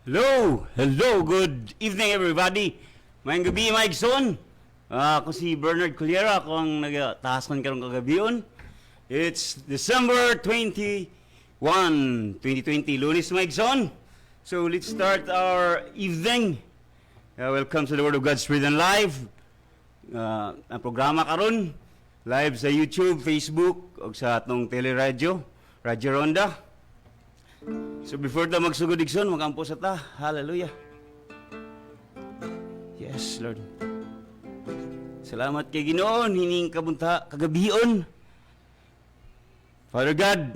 Hello, good evening everybody. Mayang gabi, Mike Son. Ako si Bernard Cullera, ako ang nagtahasan karong kagabion. It's December 21, 2020, Lunes, Mike Son. So let's start our evening. Welcome to the Word of God Spirit and Live. Ang programa karon live sa YouTube, Facebook, o sa atong teleradyo, Radyo Ronda. So before ta magsugod igsoon, magampo sa ta. Hallelujah. Yes, Lord. Salamat kay Ginoo hining kagabion. Father God,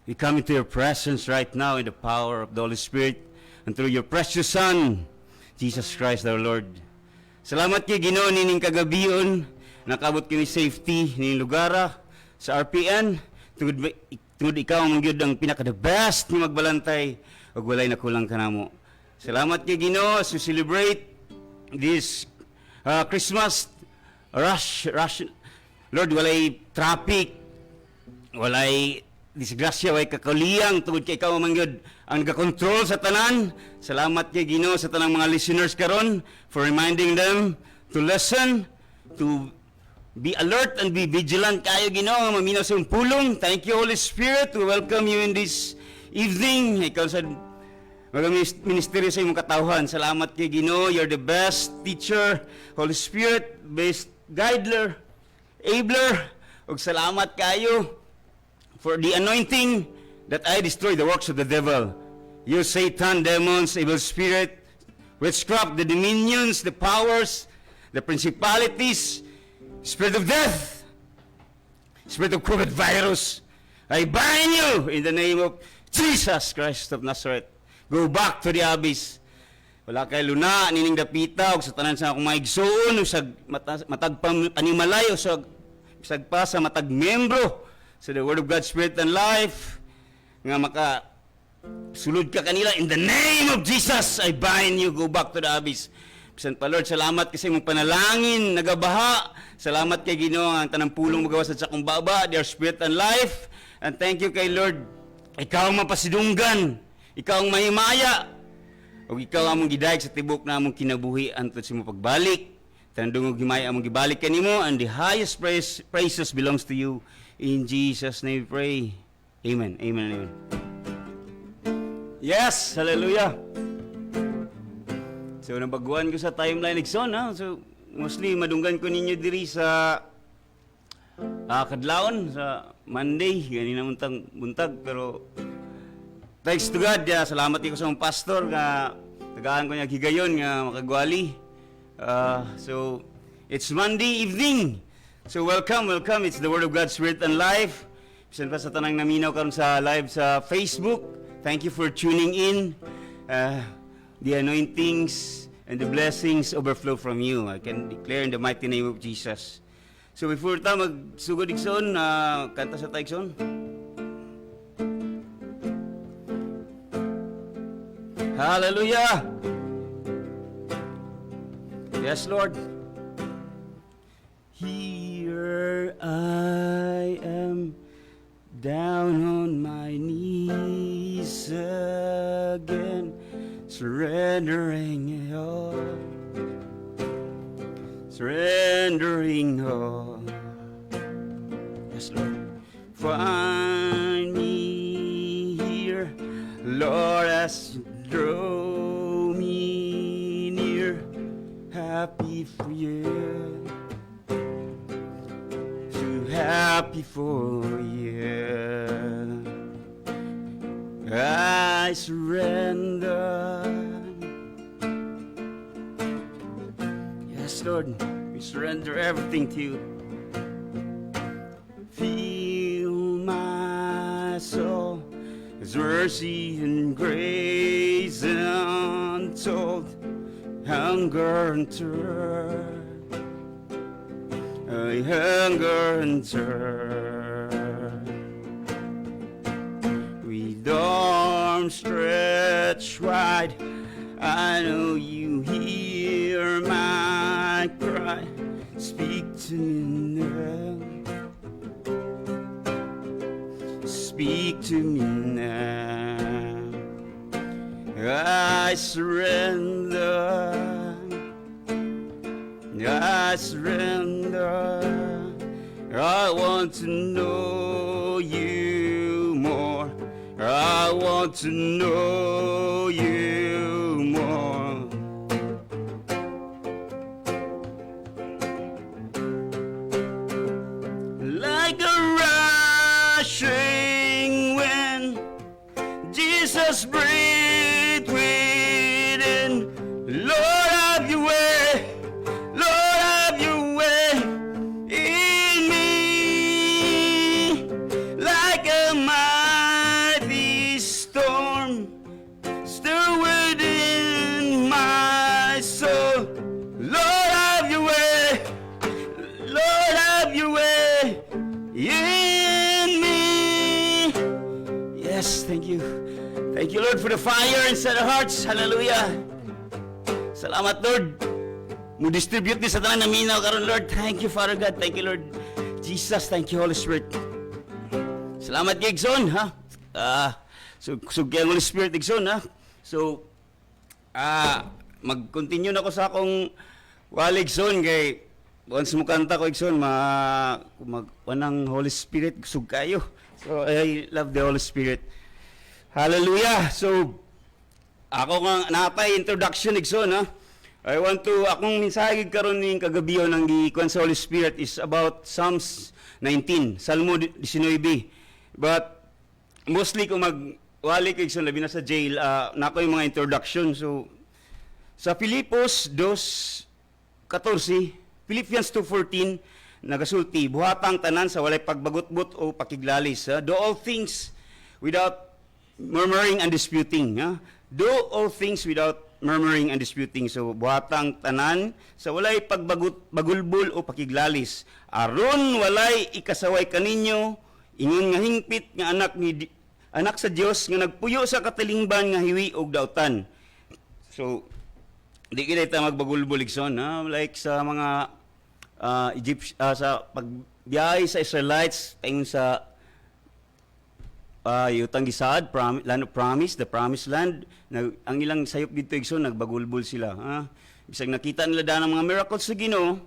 we come into your presence right now in the power of the Holy Spirit and through your precious Son, Jesus Christ our Lord. Salamat kay Ginoo hining kagabion, nakabot kami safety hining lugara sa RPN. Tungod ikaw ang gyud ang pinaka-the best ni magbalantay ug walay nakulang kanamo. Salamat kay Ginoo as we celebrate this Christmas rush. Lord, walay traffic, walay disgrasya, walay kakuliyang tungod kay ikaw man gyud ang nagakontrol sa tanan. Salamat kay Ginoo sa tanang mga listeners karon for reminding them to listen, to be alert and be vigilant kayo, Ginoo, maminaw sa iyong pulong. Thank you, Holy Spirit. We welcome you in this evening. Ikaw sa ministeryo sa iyong katawhan. Salamat kay Ginoo. You're the best teacher, Holy Spirit, best guider, enabler. Ug salamat kayo for the anointing that I destroy the works of the devil. You, Satan, demons, evil spirit, witchcraft, the dominions, the powers, the principalities, spirit of death, spirit of COVID virus, I bind you in the name of Jesus Christ of Nazareth. Go back to the abyss. Wala kay luna, nining dapita, o sa tanan sa akong maigsoon, o sa matag panimalay, o sa pa sa matag membro sa the Word of God, Spirit and Life, nga sulod ka kanila, in the name of Jesus, I bind you, go back to the abyss. Bisan pa, Lord, salamat kasi mong panalangin, nagabaha. Salamat kay Ginoo ang tanang pulong magawa sa akong baba, their Spirit and Life. And thank you kay Lord. Ikaw ang mapasidunggan. Ikaw ang mahimaya. O ikaw ang mong gidayeg sa tibok na among kinabuhi antod sa mong pagbalik. Tanang himaya among gibalik kanimo, and the highest praises belongs to you. In Jesus' name we pray. Amen. Amen. Amen. Yes, hallelujah. So, nabaguan ko sa timeline Nixon, ha? So, mostly, madunggan ko ninyo diri sa Kadlaon, sa Monday, ganina muntang buntag, pero thanks to God, salamat ko sa mga pastor, nga tagaan ko niya higayon, nga makagwali. So, it's Monday evening. So, welcome, it's the Word of God, Spirit and Life. Bisan pa sa tanang naminaw karon sa live sa Facebook. Thank you for tuning in. The anointings and the blessings overflow from you. I can declare in the mighty name of Jesus. So before ta magsugod igsoon, kanta sa ta igsoon. Hallelujah! Yes, Lord. Here I am, down on my knees again, surrendering all, yes, Lord. Find me here, Lord, as you draw me near, happy for you, too happy for you. I surrender. Yes, Lord, we surrender everything to you. Fill my soul with mercy and grace untold, hunger and thirst. I hunger and thirst. With arms stretched wide, I know you hear my cry. Speak to me now. Speak to me now. I surrender. I surrender. I want to know you more. I want to know you more. Like a rushing wind, Jesus breathe within. Lord, have your way. Lord, have your way in me. Like a mighty storm, stir within my soul. Lord, have your way. Lord, have your way in me. Yes, thank you. Thank you, Lord, for the fire inside our hearts. Hallelujah. Salamat, Lord. Mo-distribute ni sa tanan na minaw karon, Lord. Thank you, Father God. Thank you, Lord. Jesus, thank you, Holy Spirit. Salamat kay Igsoon, ha? So kay Holy Spirit, Igsoon, ha? So, mag-continue na ko sa akong wali, Igsoon, kay once mo kanta ko, Igsoon, wanang Holy Spirit, kusog kayo. So, I love the Holy Spirit. Hallelujah! So, ako nga napay introduction, Igsoon, ha? Akong mensahe karon ning kagabiyo ng gikuan sa Holy Spirit is about Psalms 19, Salmo 19. But mostly kung magwali ko Igsoon, labi na sa jail, nako yung mga introduction. So sa Filipos 2:14, Philippians 2:14 nagasulti, buhatang tanan sa walay pagbagutbot o pakiglalis. Do all things without murmuring and disputing. Do all things without murmuring and disputing. So, buhatang tanan sa walay pagbagulbol o pakiglalis. Aron walay ikasaway kaninyo, ingon nga hingpit nga anak sa Dios nga nagpuyo sa katalingban nga hiwi og dautan. So, di kita magbagulbol, Igsoon, ha? Like sa mga sa pagbiyahe sa Israelites, tayon sa yutang gisaad, land of promise, the promised land, ang ilang sayop dito, Igsoon, nagbagulbol sila. Bisag nakita nila daan ang mga miracles sa Ginoo,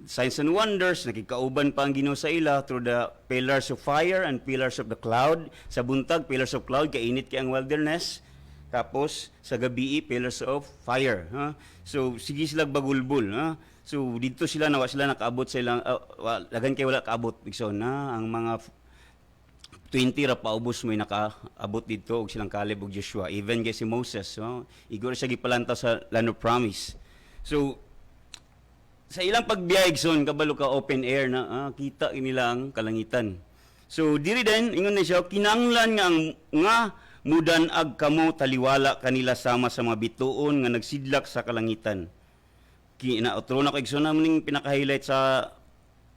signs and wonders, nakikauban pa ang Ginoo sa ila through the pillars of fire and pillars of the cloud. Sa buntag, pillars of cloud, kainit kay ang wilderness. Tapos, sa gabi, pillars of fire. So, sige sila bagulbol. So, dito sila, nawa sila nakaabot sa ilang, lagan kayo wala kaabot, Igsoon, ang mga 20 ra paubos mo nakaabot dito og silang Caleb og Joshua, even kay si Moses, igor siya gipalanta sa land of promise. So sa ilang pagbiyahe, Igsoon, kabalo ka open air na kita nila ang kalangitan. So diri din ingon na siya, kinanglan nga mudan-ag kamo taliwala kanila sama sa mga bituon nga nagsidlak sa kalangitan. Otro na ko, Igsoon, naming pinaka-highlight sa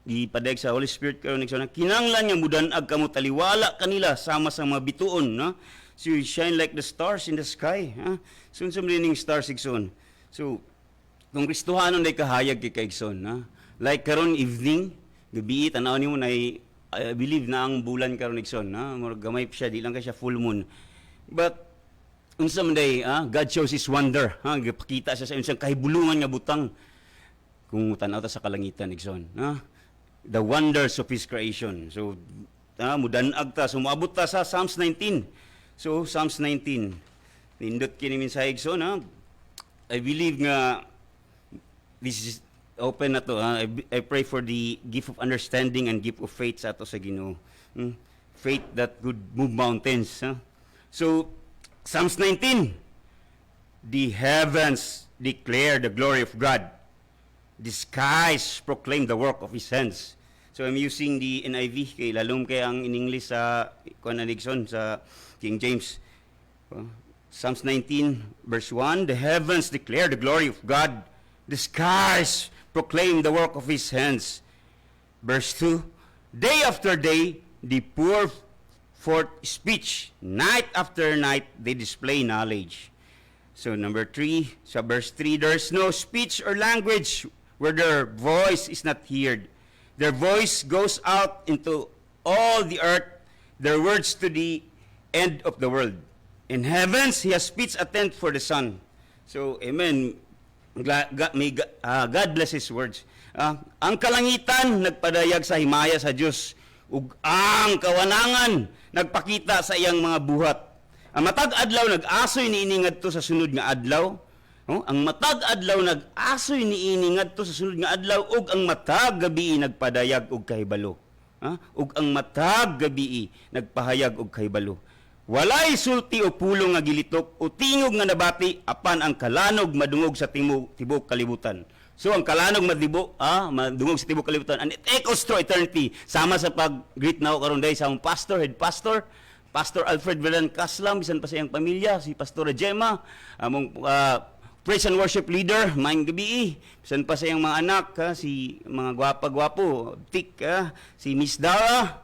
ipadayag sa Holy Spirit karon, Igsoon, kinanglan nga mudan-ag kamo taliwala kanila sama sa mga bituon, so you shine like the stars in the sky, sunsum ning stars, Igsoon. So kung Kristohanon day kahayag kay Igsoon, like karon evening, gabi, tanaw nimo na I believe na ang bulan karon, Igsoon, murag gamay pa siya, di lang ka siya full moon, but unsa man day, God shows his wonder, gipakita siya sa unsang kahibulungan nga butang kung tan-aw ta sa kalangitan, Igsoon, the wonders of His creation. So, mudan-ag ta, sumabot ta sa Psalms 19. So, Psalms 19. Nindot kini mensahe, Igsoon, I believe nga this is open na to. I pray for the gift of understanding and gift of faith sa ato sa Ginoo. Faith that could move mountains. So, Psalms 19. The heavens declare the glory of God. The skies proclaim the work of His hands. So I'm using the NIV, kay lalong kay ang in English sa Igsoon, sa King James. Psalms 19 verse 1, the heavens declare the glory of God. The skies proclaim the work of His hands. Verse 2, day after day they pour forth speech. Night after night they display knowledge. So number 3, sa verse 3, there's no speech or language where their voice is not heard. Their voice goes out into all the earth, their words to the end of the world. In heavens, He has pitched a tent for the sun. So, amen. God bless His words. Ang kalangitan nagpadayag sa himaya sa Dios ug ang kawanangan nagpakita sa iyang mga buhat. Ang matag adlaw nag-asoy niini ngadto sa sunod nga adlaw. Ang matag adlaw nag-asoy niini ngadto sa sunod nga adlaw ug ang matag gabi nagpadayag og kahibalo. Ug ang matag gabi nagpahayag og kahibalo. Walay sulti o pulong nga gilitok o tingog nga nabati apan ang kalanog madungog sa tibok kalibutan. So ang kalanog madungog sa tibok kalibutan and it echoes through eternity. Sama sa pag-greet na ako karon dahil sa akong pastor, head pastor, Pastor Alfred Velan Caslam, bisan pa sa iyang pamilya, si Pastora Gemma, among praise and worship leader, maayong gabi, bisan pa sa iyang mga anak, si mga gwapa-gwapo, Tik, si Miss Dara,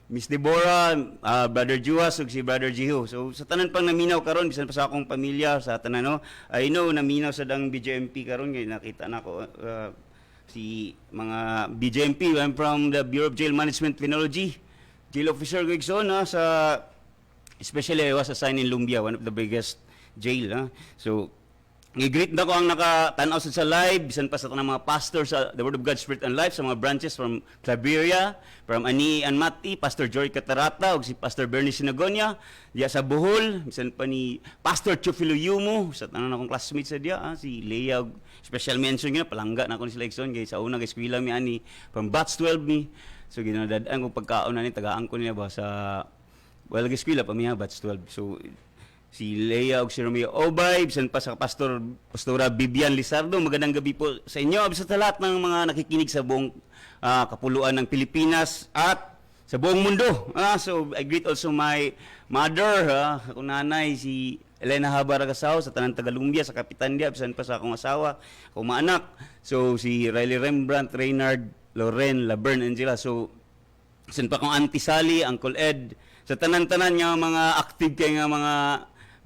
Miss Deborah, Brother Juas, ug si Brother Jiho. So sa tanan pang naminaw karon bisan pa sa akong pamilya, sa tanan no, I know naminaw sa dang BJMP karon kay nakita nako si mga BJMP. I'm from the Bureau of Jail Management Penology. Jail officer Gregson sa especially I was assigned in Lumbia, one of the biggest jail. So i-greet na ko ang nakatanaw sa live, bisan pa sa tanang mga pastors sa The Word of God, Spirit and Life, sa mga branches from Claveria, from Ani and Mati, Pastor Joy Catarata, o si Pastor Bernie Sinagonia, diya sa Bohol, bisan pa ni Pastor Chufilo Yumo, sa tanang akong classmates sa diya, si Leia, special mention yun, palangga na ako ni selection, kaya sa unang eskwela mi ani, from batch 12 mi, so ginadadaan ko pagkaon na ni, tagaan ko niya ba sa, eskwela pa miya, batch 12, so, si Leia ug si Romeo Obay, bisan pa sa Pastora Vivian Lizardo. Magandang gabi po sa inyo, bisan sa lahat ng mga nakikinig sa buong kapuluan ng Pilipinas at sa buong mundo. So I greet also my mother, akong nanay, si Elena Habaragasaw sa Tanang Tagalumbia, sa Kapitandia, bisan pa sa akong asawa, akong mga anak. So si Riley Rembrandt, Reynard, Loren, Laverne, Angela. So bisan pa akong Auntie Sally, Uncle Ed, sa tanan-tanan nga mga active kay nga mga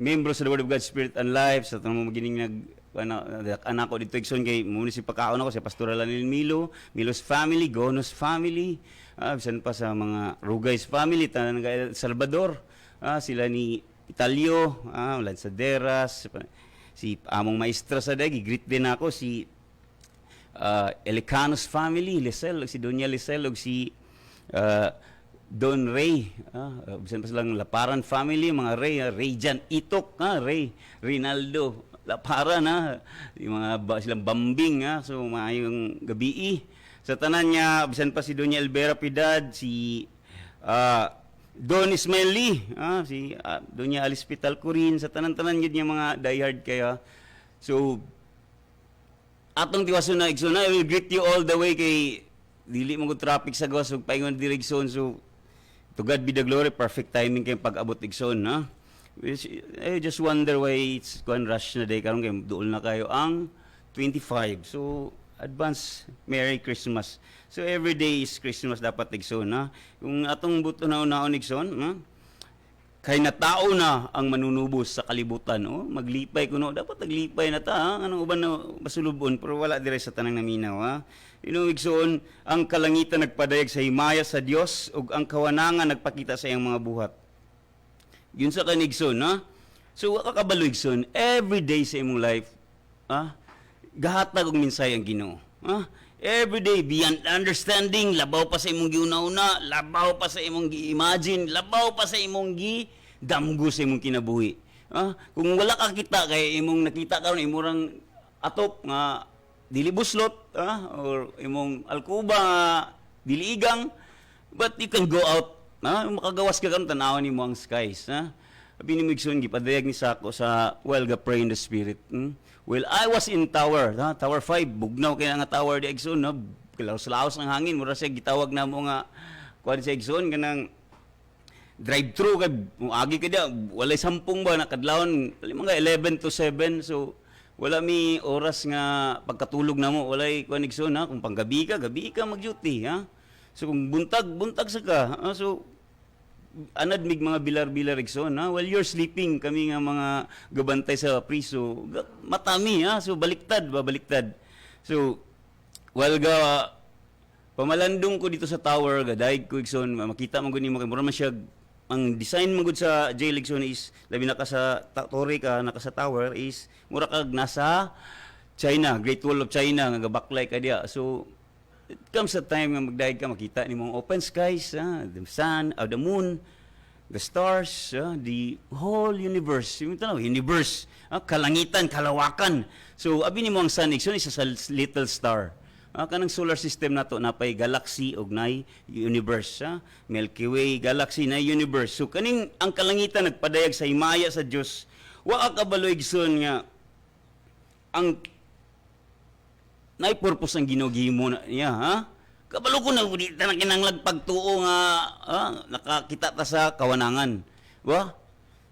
membro sa The Word of God, Spirit and Life, sa tanong magining anak ko dito, Ikson, kay muna si pagkaon ako, si Pastor Lanil Milo, Milo's family, Gonos family, bisan pa sa mga Rugay's family, tanang El Salvador, sila ni Italio, Lanzaderas, si among maestra sa dag, i-greet din ako, si Elicanos family, Lisel, si Doña Lisel, o si Don Ray, bisan pa silang Laparan family, mga Ray Jan Itok, Ray Rinaldo Laparan, yung mga silang Bambing, so maayong gabi. Sa tanan niya, bisan pa si Doña Elvera Piedad, si Don Ismael Lee, si Doña Alice Pital Corin, sa tanan-tanan yun yung mga diehard kaya. So, atong tiwason na, Igsoon, I will greet you all the way kay dili mo ko traffic sa gawas ug paingon direksyon. So to God be the glory, perfect timing kay pag-abot Igsoon, I just wonder why it's gone rush na day karon kay duol na kayo ang 25. So advance Merry Christmas. So every day is Christmas dapat Igsoon, Kung atong buto na unaon Igsoon, kay natao na ang manunubos sa kalibutan, maglipay kuno dapat naglipay na ta, anong uban na basulubon pero wala dire sa tanang naminaw, Igsoon, ang kalangitan nagpadayag sa himaya sa Dios ug ang kawanangan nagpakita sa iyang mga buhat. Yun sa kanigsoon, So kakabalo Igsoon, every day sa imong life, gahatag og minsay ang Ginoo, Every day, beyond understanding, labaw pa sa imong giuna-una, labaw pa sa imong gi-imagine, labaw pa sa imong gi-damgo sa imong kinabuhi. Kung wala ka kita, kay imong nakita karon imong atop nga dili buslot, or imong alkuba nga dili igang, but you can go out, makagawas ka karon tanawan nimo ang skies, Binimigson, gipadayag ni Sako sa Welga Pray in the Spirit. Well, I was in Tower, Tower 5, bugnaw kaya nga Tower di Exxon, Kilaos-laos ng hangin, mura siya gitawag na mo nga, kuwan sa Exxon, kanang drive-thru, kay agi ka diya, walay sampung ba, nakadlawon, mga 11 to 7, so, wala mi oras nga pagkatulog na mo, walay kuwan Exxon, kung panggabi ka mag-duty, So, kung buntag sa ka, so, anad mig mga bilar-bilar Exxon, while you're sleeping, kami nga mga gabantay sa priso, matami, so baliktad. So, while pamalandong ko dito sa tower, gadayag ko Exxon, makita mo gani mo kay mura man siya ang design mo gud sa jail Igsoon is labi na ka sa torre ka, naka sa tower is mura kag nasa China, Great Wall of China nga gabaklay ka diya. So it comes a time nga magdayeg ka makita nimong open skies, the sun, the moon, the stars, the whole universe. Yung tanaw, universe, kalangitan, kalawakan. So abi nimo ang sun Igsoon isa sa little star. Kanang solar system nato napay galaxy og nay universe, Milky Way galaxy na universe. So kaning ang kalangitan nagpadayag sa himaya sa Dios. Wa ka kabalo Igsoon nga ang nay purpose ang ginugimo na niya, Kabalo ko na di ta na kinanglag pagtuo nga nakakita ta sa kawanangan. Wa?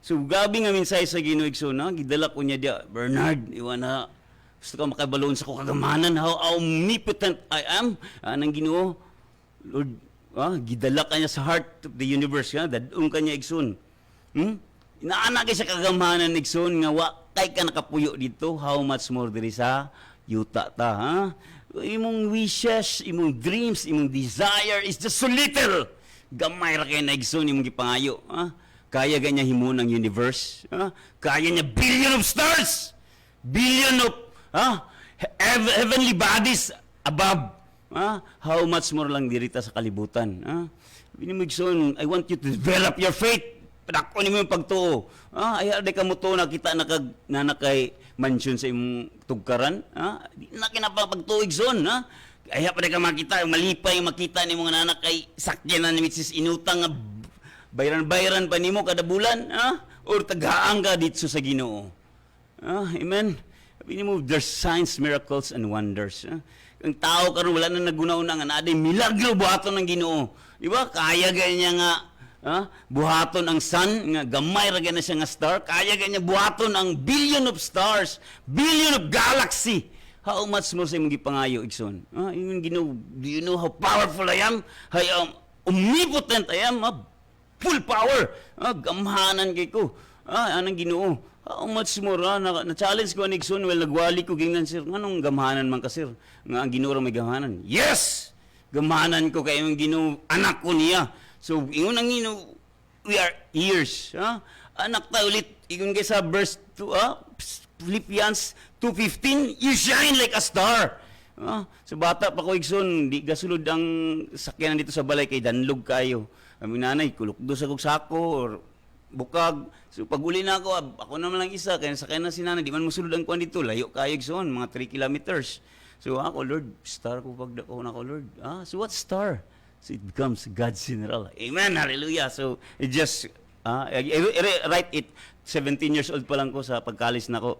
So gabi nga minsay sa Ginoo Igsoon, gidala ko niya dia, Bernard, iwan na gusto ka makabalon sa ko kagamanan, how omnipotent I am, nang Ginoo. Lord, gidala ka niya sa heart of the universe, dadung ka niya Igsoon. Inaana kay sa kagamanan Igsoon nga wa kay ka nakapuyo dito, how much more diri sa yuta ta, Imong wishes, imong dreams, imong desire is just so little. Gamay ra kay na Igsoon imong gipangayo, Kaya ganya himo ng universe, Kaya niya billion of stars, billion of heavenly bodies above. How much more lang dirita sa kalibutan. Binimigson, I want you to develop your faith. Padako nimo yung pagtuo. Ay di ka mo to nakita nakay mansion sa imong tugkaran. Di na kinapagtuig son. Ay pa di ka makita, malipay makita nimo nga nanak kay sakyanan ni Mrs. Inutang nga bayran-bayran pa nimo kada bulan. Or tagaang ka dito sa Ginoo. Amen. Sabi mo, there's signs, miracles, and wonders. Ang tao karon wala na nagunaw na nga na milagro buhaton ng Ginoo. Di ba? Kaya ganyan nga buhaton ang sun, nga gamay ra na siya nga star. Kaya ganyan buhaton ang billion of stars, billion of galaxy. How much more sa imong gipangayo, Igsoon? Yung Ginoo, do you know how powerful I am? How omnipotent I am? Full power. Gamhanan kay ko. Anang Ginoo. How much more, na-challenge ko ang Igsoon, nagwali ko gingnan, sir, anong gamhanan man ka, sir? Nga ang Ginoo may gamhanan. Yes! Gamhanan ko kayo ang Ginoo, anak ko niya. So, ingon ang Ginoo, we are ears. Anak ta ulit, ingon kayo sa verse 2, Philippians 2:15, you shine like a star. So, bata pa ko, Igsoon, di gasulod ang sakyanan dito sa balay kay danlog kayo. Aming nanay, kulukdo sa kong sako, or bukag. So pag uli na ako naman lang isa, kaya sakay na si nanay, di man musulod ang kuwan dito, layo kayo Igsoon, mga 3 kilometers. So ako, Lord, star ko pag dako na ko, Lord. So what star? So it becomes God's general. Amen, hallelujah. So it just, write it, 17 years old pa lang ko sa pagkalis na ko.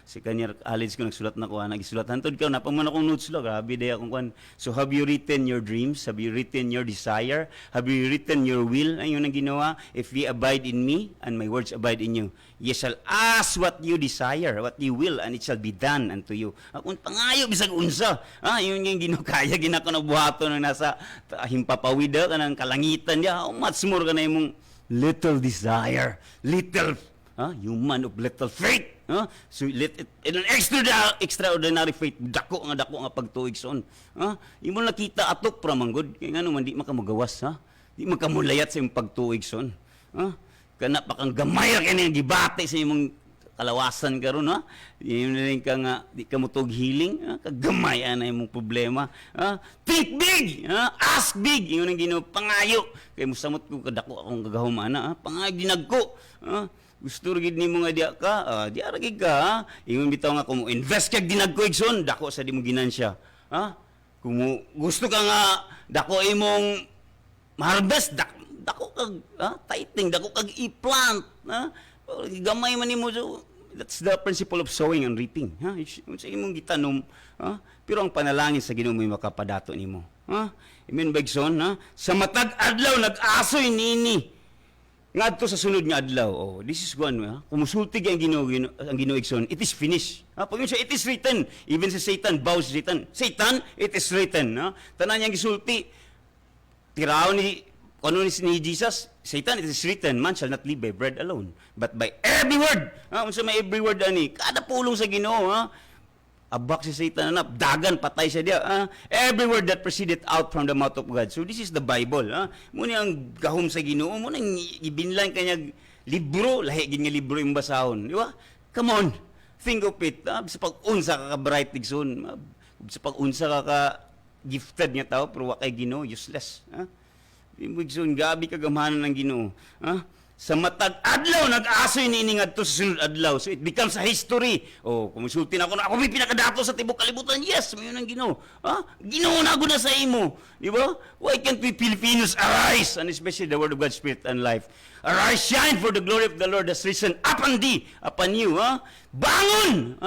Si kanya college ko nagsulat na ko, nagisulat. Hantod ka, napaman akong notes lang, grabe day akong kwan. So have you written your dreams? Have you written your desire? Have you written your will? Ayun ang ginawa. If ye abide in me, and my words abide in you, ye shall ask what you desire, what you will, and it shall be done unto you. Akong pangayo, bisag unsa. Yun yung ginukaya, ginako na buhato ng nasa himpapawida ka ng kalangitan. How much more ka na yung little desire, little human of little faith. So let it in an extraordinary faith, dako nga pagtuig son. Imo nakita atok pra manggod kay ngano man di makamagawas, di makamulayat sa imong pagtuig son. Kana pa kang gamay ra kani gibati sa imong kalawasan karon, Yun rin ka nga di ka mutog healing, kagamay ana imong problema. Think big, ask big. Ingon ang Ginoo, pangayo kay musamot ko kadako akong gagahumana, pangayo dinagko. Gusto rin nimo nga diya ka, diya ragig ka, ingon bitaw nga kung invest kag dinagko Igsoon, dako sa di mo ginansya. Kung gusto ka nga dako imong harvest, dako kag tithing, dako kag i-plant, gamay man nimo. So that's the principle of sowing and reaping. Sa imong gitanom, pero ang panalangin sa Ginoo mo makapadato nimo. Amen ba Igsoon? Sa matag adlaw nag-asoy nini. Ngadto sa sunod nga adlaw, this is one, kumusultig ang Ginoo Igsoon, it is finished. Pag yun siya, it is written. Even si Satan bows Satan. Satan, it is written. Tanan niyang gisulti. Tiraw ni Jesus, Satan, it is written, man shall not live by bread alone, but by every word. Unsa may every word ani, kada pulong sa Ginoo, abak si Satan na dagan patay siya dia. Every word that proceeded out from the mouth of God. So this is the Bible. Muna ang gahom sa Ginoo, muna ang ibinlan kanyang libro, lahi gid nga libro yung basahon, di ba? Come on. Think of it. Sa pag-unsa ka bright Tigson, sa pag-unsa ka gifted nga tao pero wa kay Ginoo, useless. Tigson gabi ka gamahanan ng Ginoo. Sa matag adlaw nag-asoy niini ngadto sa sunod adlaw, so it becomes a history. Kumusulti na ako may pinakadato sa tibok kalibutan. Yes, mayon ang Ginoo. Ginoo na gud na sa imo, di ba? Why can't we Filipinos arise, and especially the word of God, spirit and life? Arise, shine, for the glory of the Lord has risen upon thee, upon you. Bangon,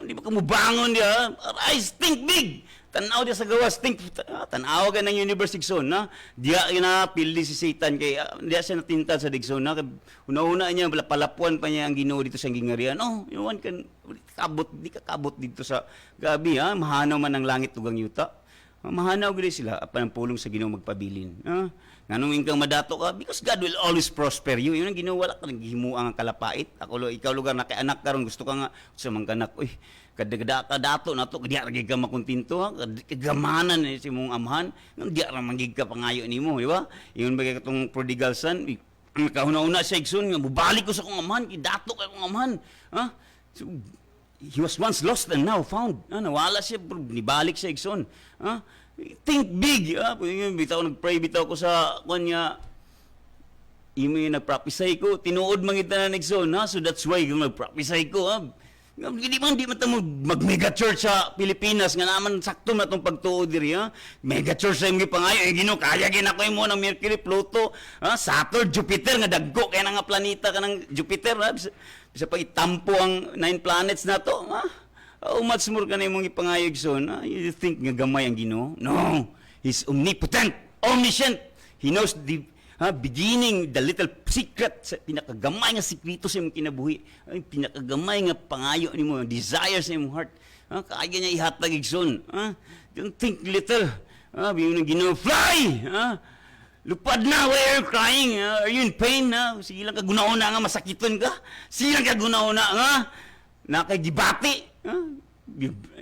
di ba ka mo bangon dia? Arise, think big. Tanaw dia sa gawas, think, tanaw ka ng universe Digson, diya na pildi si Satan, kay diya siya natintal sa Digson, una-una niya, palapuan pa niya ang Ginoo dito sa gingarian. Iwan kan, di ka kabot dito sa gabi, mahanaw man ang langit tugang yuta. Mahanaw gini sila, apan ang pulong sa Ginoo magpabilin. Nganong kang madato ka, because God will always prosper you. Yun ang Ginoo, wala ka naghihimuang ang kalapait. Ikaw lugar na kay anak karon gusto ka nga, sa mga kanak, kadagada ka dato na to, diya ragig ka makuntinto, kagamanan si mong amahan, diya ramangig ka pangayo ni mo, di ba? Yun ba itong prodigal son, kahuna-una sa Igsoon, bubalik ko sa kong amahan, dato ka kong amahan. So, he was once lost and now found. Nawala siya, nibalik sa Igsoon. Think big. Nag-pray bitaw ko sa kanya, yung nag-prophesy ko, tinuod mangita na Igsoon, so that's why nag-prophesy ko, Hindi man mag-mega church sa Pilipinas nga naman sakto na itong pagtuod diri. Mega church sa imong pangayo, Ginoo, kaya ginakoy mo ng Mercury, Pluto, Saturn, Jupiter nga dagko kaya nga planeta ka ng Jupiter, bisa pa itampo ang 9 planets na to. How much more ka na imong ipangayo Igsoon? You think nga gamay ang Ginoo? No, He's omnipotent, omniscient. He knows the beginning, the little secret, sa pinakagamay nga sikreto sa imong kinabuhi, ay pinakagamay nga pangayo nimo, desire sa imong heart. Kaya niya ihatag Igsoon. Don't think little. Biyong nang Ginoo, fly! Lupad na, why are you crying? Are you in pain? Sige lang ka gunauna nga, masakiton ka. Sige lang ka gunauna nga, nakagibati.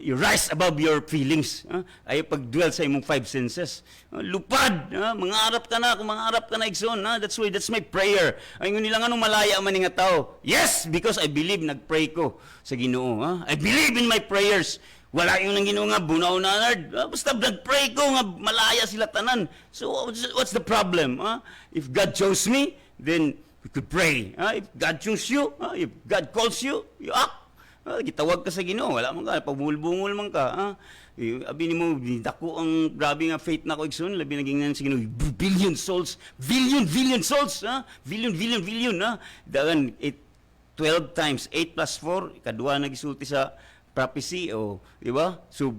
You rise above your feelings. Ay pag-dwell sa imong 5 senses. Lupad, mangarap ka na, kung mangarap ka na Igsoon. That's my prayer. Ay ngunit lang anong malaya man nga tao. Yes, because I believe nagpray ko sa Ginoo. I believe in my prayers. Wala yung nang Ginoo nga bunaw na basta nagpray ko nga malaya sila tanan. So what's the problem? If God chose me, then we could pray. If God chose you, if God calls you, you act. Gitawag ka sa Ginoo, wala man ka, pabungol-bungol man ka. Abi ni mo, dako ang grabe nga faith na ko Igsoon, labi naging sa Ginoo, billion souls, billion souls, billion. Dagan 12 times 8 plus 4, kadua nagisulti sa prophecy, di ba? So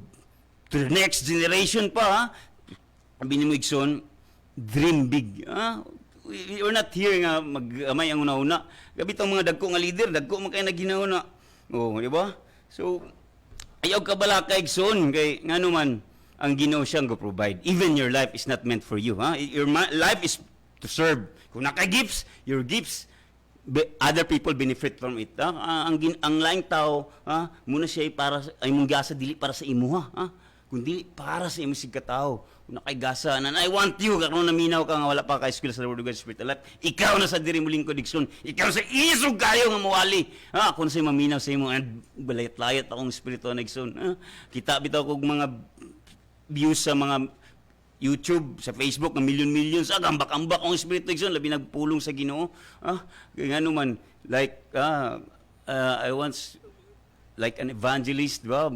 to the next generation pa, abi ni mo Igsoon, dream big. We're not here nga mag-amay ang una-una. Gabi itong mga dagko nga leader, dagko man kayo na ginauna. Di ba? So, ayaw ka bala kay Igsoon, kay nga naman, ang Ginoo siyang go-provide. Even your life is not meant for you. Your life is to serve. Kung naka-gifts, your gifts, other people benefit from it. Ang laing tao, muna siya ay mong gasa, dili para sa imo, kundi para sa imong sigkatao. Kung nakaigasa na, I want you, karon naminaw ka nga wala pa ka-skill sa Word of God, Spirit and Life. Ikaw na sa diri mo lingkod Igsoon. Ikaw sa isog kayo nga mawali. Kung sa'yo maminaw sa imo, balayat-layat akong Espiritu na Igsoon. Kita bitaw kong mga views sa mga YouTube, sa Facebook, ng millions. Gambak-ambak akong Espiritu Igsoon, labi nagpulong sa Ginoo. Kaya nga naman, like, I once, like an evangelist, diba?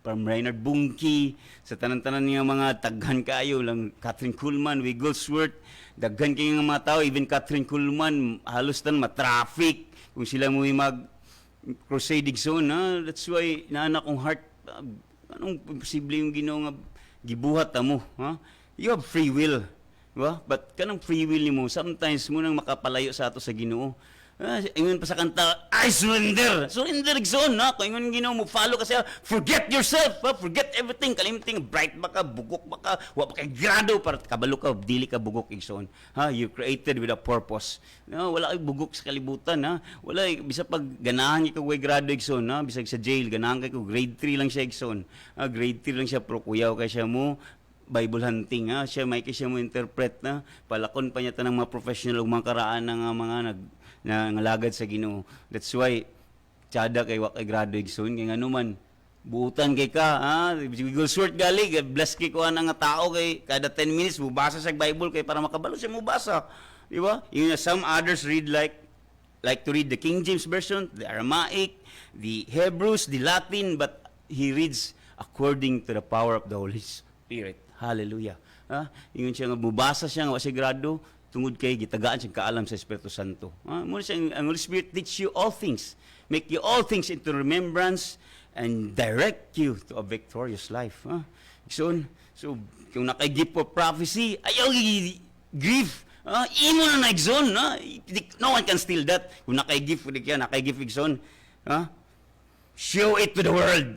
From Reinhard Bunki, sa tanan-tanan niya mga taghan kayo lang, Catherine Kuhlman, Wigglesworth, daghan kayo ng mga tao, even Catherine Kuhlman, halos tan ma-traffic, kung sila mo mag-crusade Igsoon, that's why, naanak kong heart, anong posible yung Ginoo nga gibuhat mo, You have free will, diba? But kanang free will mo, sometimes mo nang makapalayo sa ato sa Ginoo, Ingon pa sa kanta, I surrender. Surrender, igsoon, ha? Kung ingon Ginoo mo, follow kasi, forget yourself, ha? Forget everything. Kalimting, bright ba ka, bugok ba ka, wa pa kay grado, para kabalo ka, dili ka bugok, igsoon. Ha? You created with a purpose. No, wala kay bugok sa kalibutan, ha? Wala, bisa pag ganahan ka way grado, igsoon, ha? Bisag sa jail, ganahan ko, grade 3 lang siya, igsoon. Grade 3 lang siya, pero kuyaw kay siya mo, Bible hunting, ha? Siya, may siya mo interpret na, palakon pa niya tanang mga professional, mga karaan ng mga nangalagad sa Ginoo. That's why, tsada kay wakay grado igsoon, kay nga naman, buutan kay ka, ha? Wiggle short gali, bless kay ko nga tao kay kada 10 minutes, mubasa sa Bible kay para makabalo siya mubasa. Di ba? Some others read like to read the King James Version, the Aramaic, the Hebrews, the Latin, but he reads according to the power of the Holy Spirit. Hallelujah. Ingon siya nga mubasa siya nga wa siya grado tungod kay gitagaan siya kaalam sa Espiritu Santo. Muna siya ang Holy Spirit teach you all things, make you all things into remembrance and direct you to a victorious life. So kung naka-gift of prophecy, ayaw grief. Imo na na-exon. No one can steal that. Kung naka-gift, naka-gift exon. Show it to the world.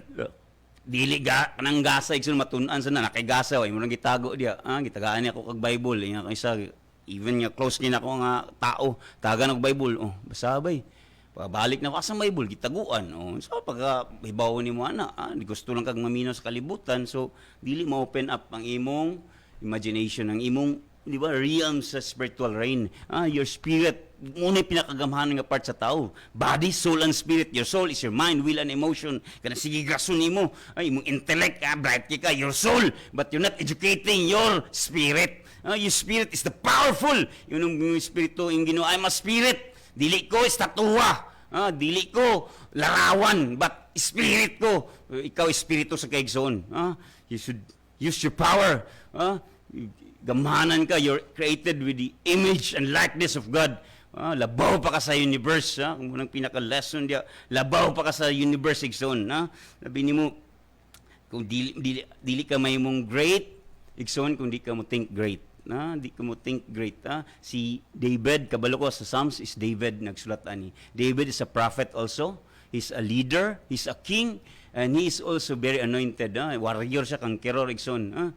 Dili kanang gasa igsoon matun-an sa na nakay-gasa way mo nang gitago dia. Gitagaan niya ako kag Bible, nga kaysa even nga close niya ako nga tao, taga ng Bible. Basabay. Pabalik na ko sa Bible gitaguan. So pag hibaw ni mo ana, di gusto lang kag mamino sa kalibutan, so dili ma-open up ang imong imagination, ang imong di ba realm sa spiritual reign. Your spirit muna pinakagamhanan nga part sa tao. Body, soul, and spirit. Your soul is your mind, will, and emotion. Kana sige gasun nimo. Imong intellect, bright ka, your soul, but you're not educating your spirit. Your spirit is the powerful. Yun ang spirito yung Ginoo. I'm a spirit. Dili ko estatuwa. Dili ko larawan, but spirit ko. Ikaw espiritu sa kaigsoon. You should use your power. Gamhanan ka, you're created with the image and likeness of God. Labaw pa ka sa universe. Kung munang pinaka-lesson diya, labaw pa ka sa universe, igsoon. Sabi ni mo, kung dili ka may mong great, igsoon, kung di ka mo think great. Di ka mo think great. Si David, kabalo ko sa Psalms, is David nagsulat ani. David is a prophet also. He's a leader. He's a king. And he is also very anointed. Warrior siya kang keror, igsoon.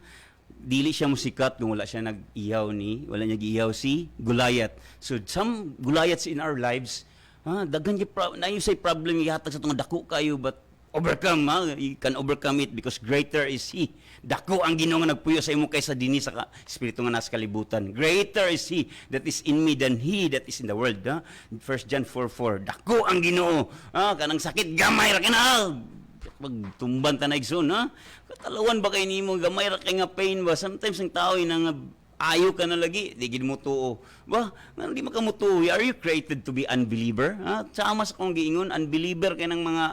Dili siya musikat kung wala siya wala niya giihaw si Goliath. So some Goliaths in our lives, daghan na yung say problem ihatag sa tong dako kayo, but overcome, you can overcome it because greater is He. Dako ang Ginoo nga nagpuyo sa imo kaysa dinhi sa espiritu nga nasa kalibutan. Greater is He that is in me than he that is in the world. 1 John 4:4. Dako ang Ginoo. Kanang sakit gamay ra kana. Pagtumban ta na igsoon, katalawan ba kay nimo gamay ra kay nga pain ba? Sometimes ang tao nang ayo ka na lagi, di gid mo tuo. Ba, hindi makamutuo. Are you created to be unbeliever? Sama sa kong giingon, unbeliever kay ng mga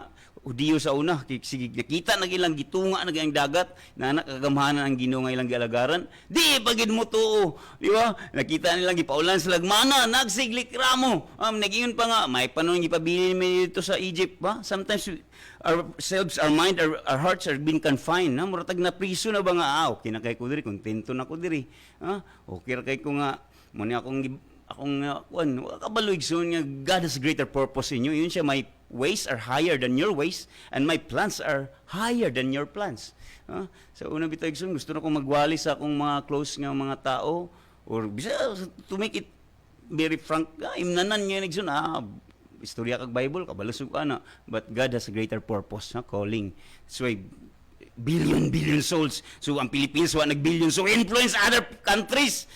Hudiyo sa una, sige, nakita na ilang gitunga na ang dagat, na nakagamhanan ang Ginoo nga ilang gialagaran. Di pagid mo tuo, di ba? Nakita nilang gipaulan sila mana, nagsiglik ramo. Nagingon pa nga, may panon gipabili mi dito sa Egypt, ba? Sometimes ourselves, our mind, our hearts are being confined. Muratag na priso na ba nga, okay na kay ko diri, kontento na ko diri. Okay ra kay ko nga, muna akong kabaloy so nga God has greater purpose in you. Yun siya, my ways are higher than your ways and my plans are higher than your plans. So una bitaw igsoon, gusto na kong magwali sa akong mga close nga mga tao or bisa to make it very frank, imnanan niya igsoon, istorya kag Bible kabalusog ka na, but God has a greater purpose, calling. So billion souls. So ang Pilipinas wa nag-billion, so influence other countries.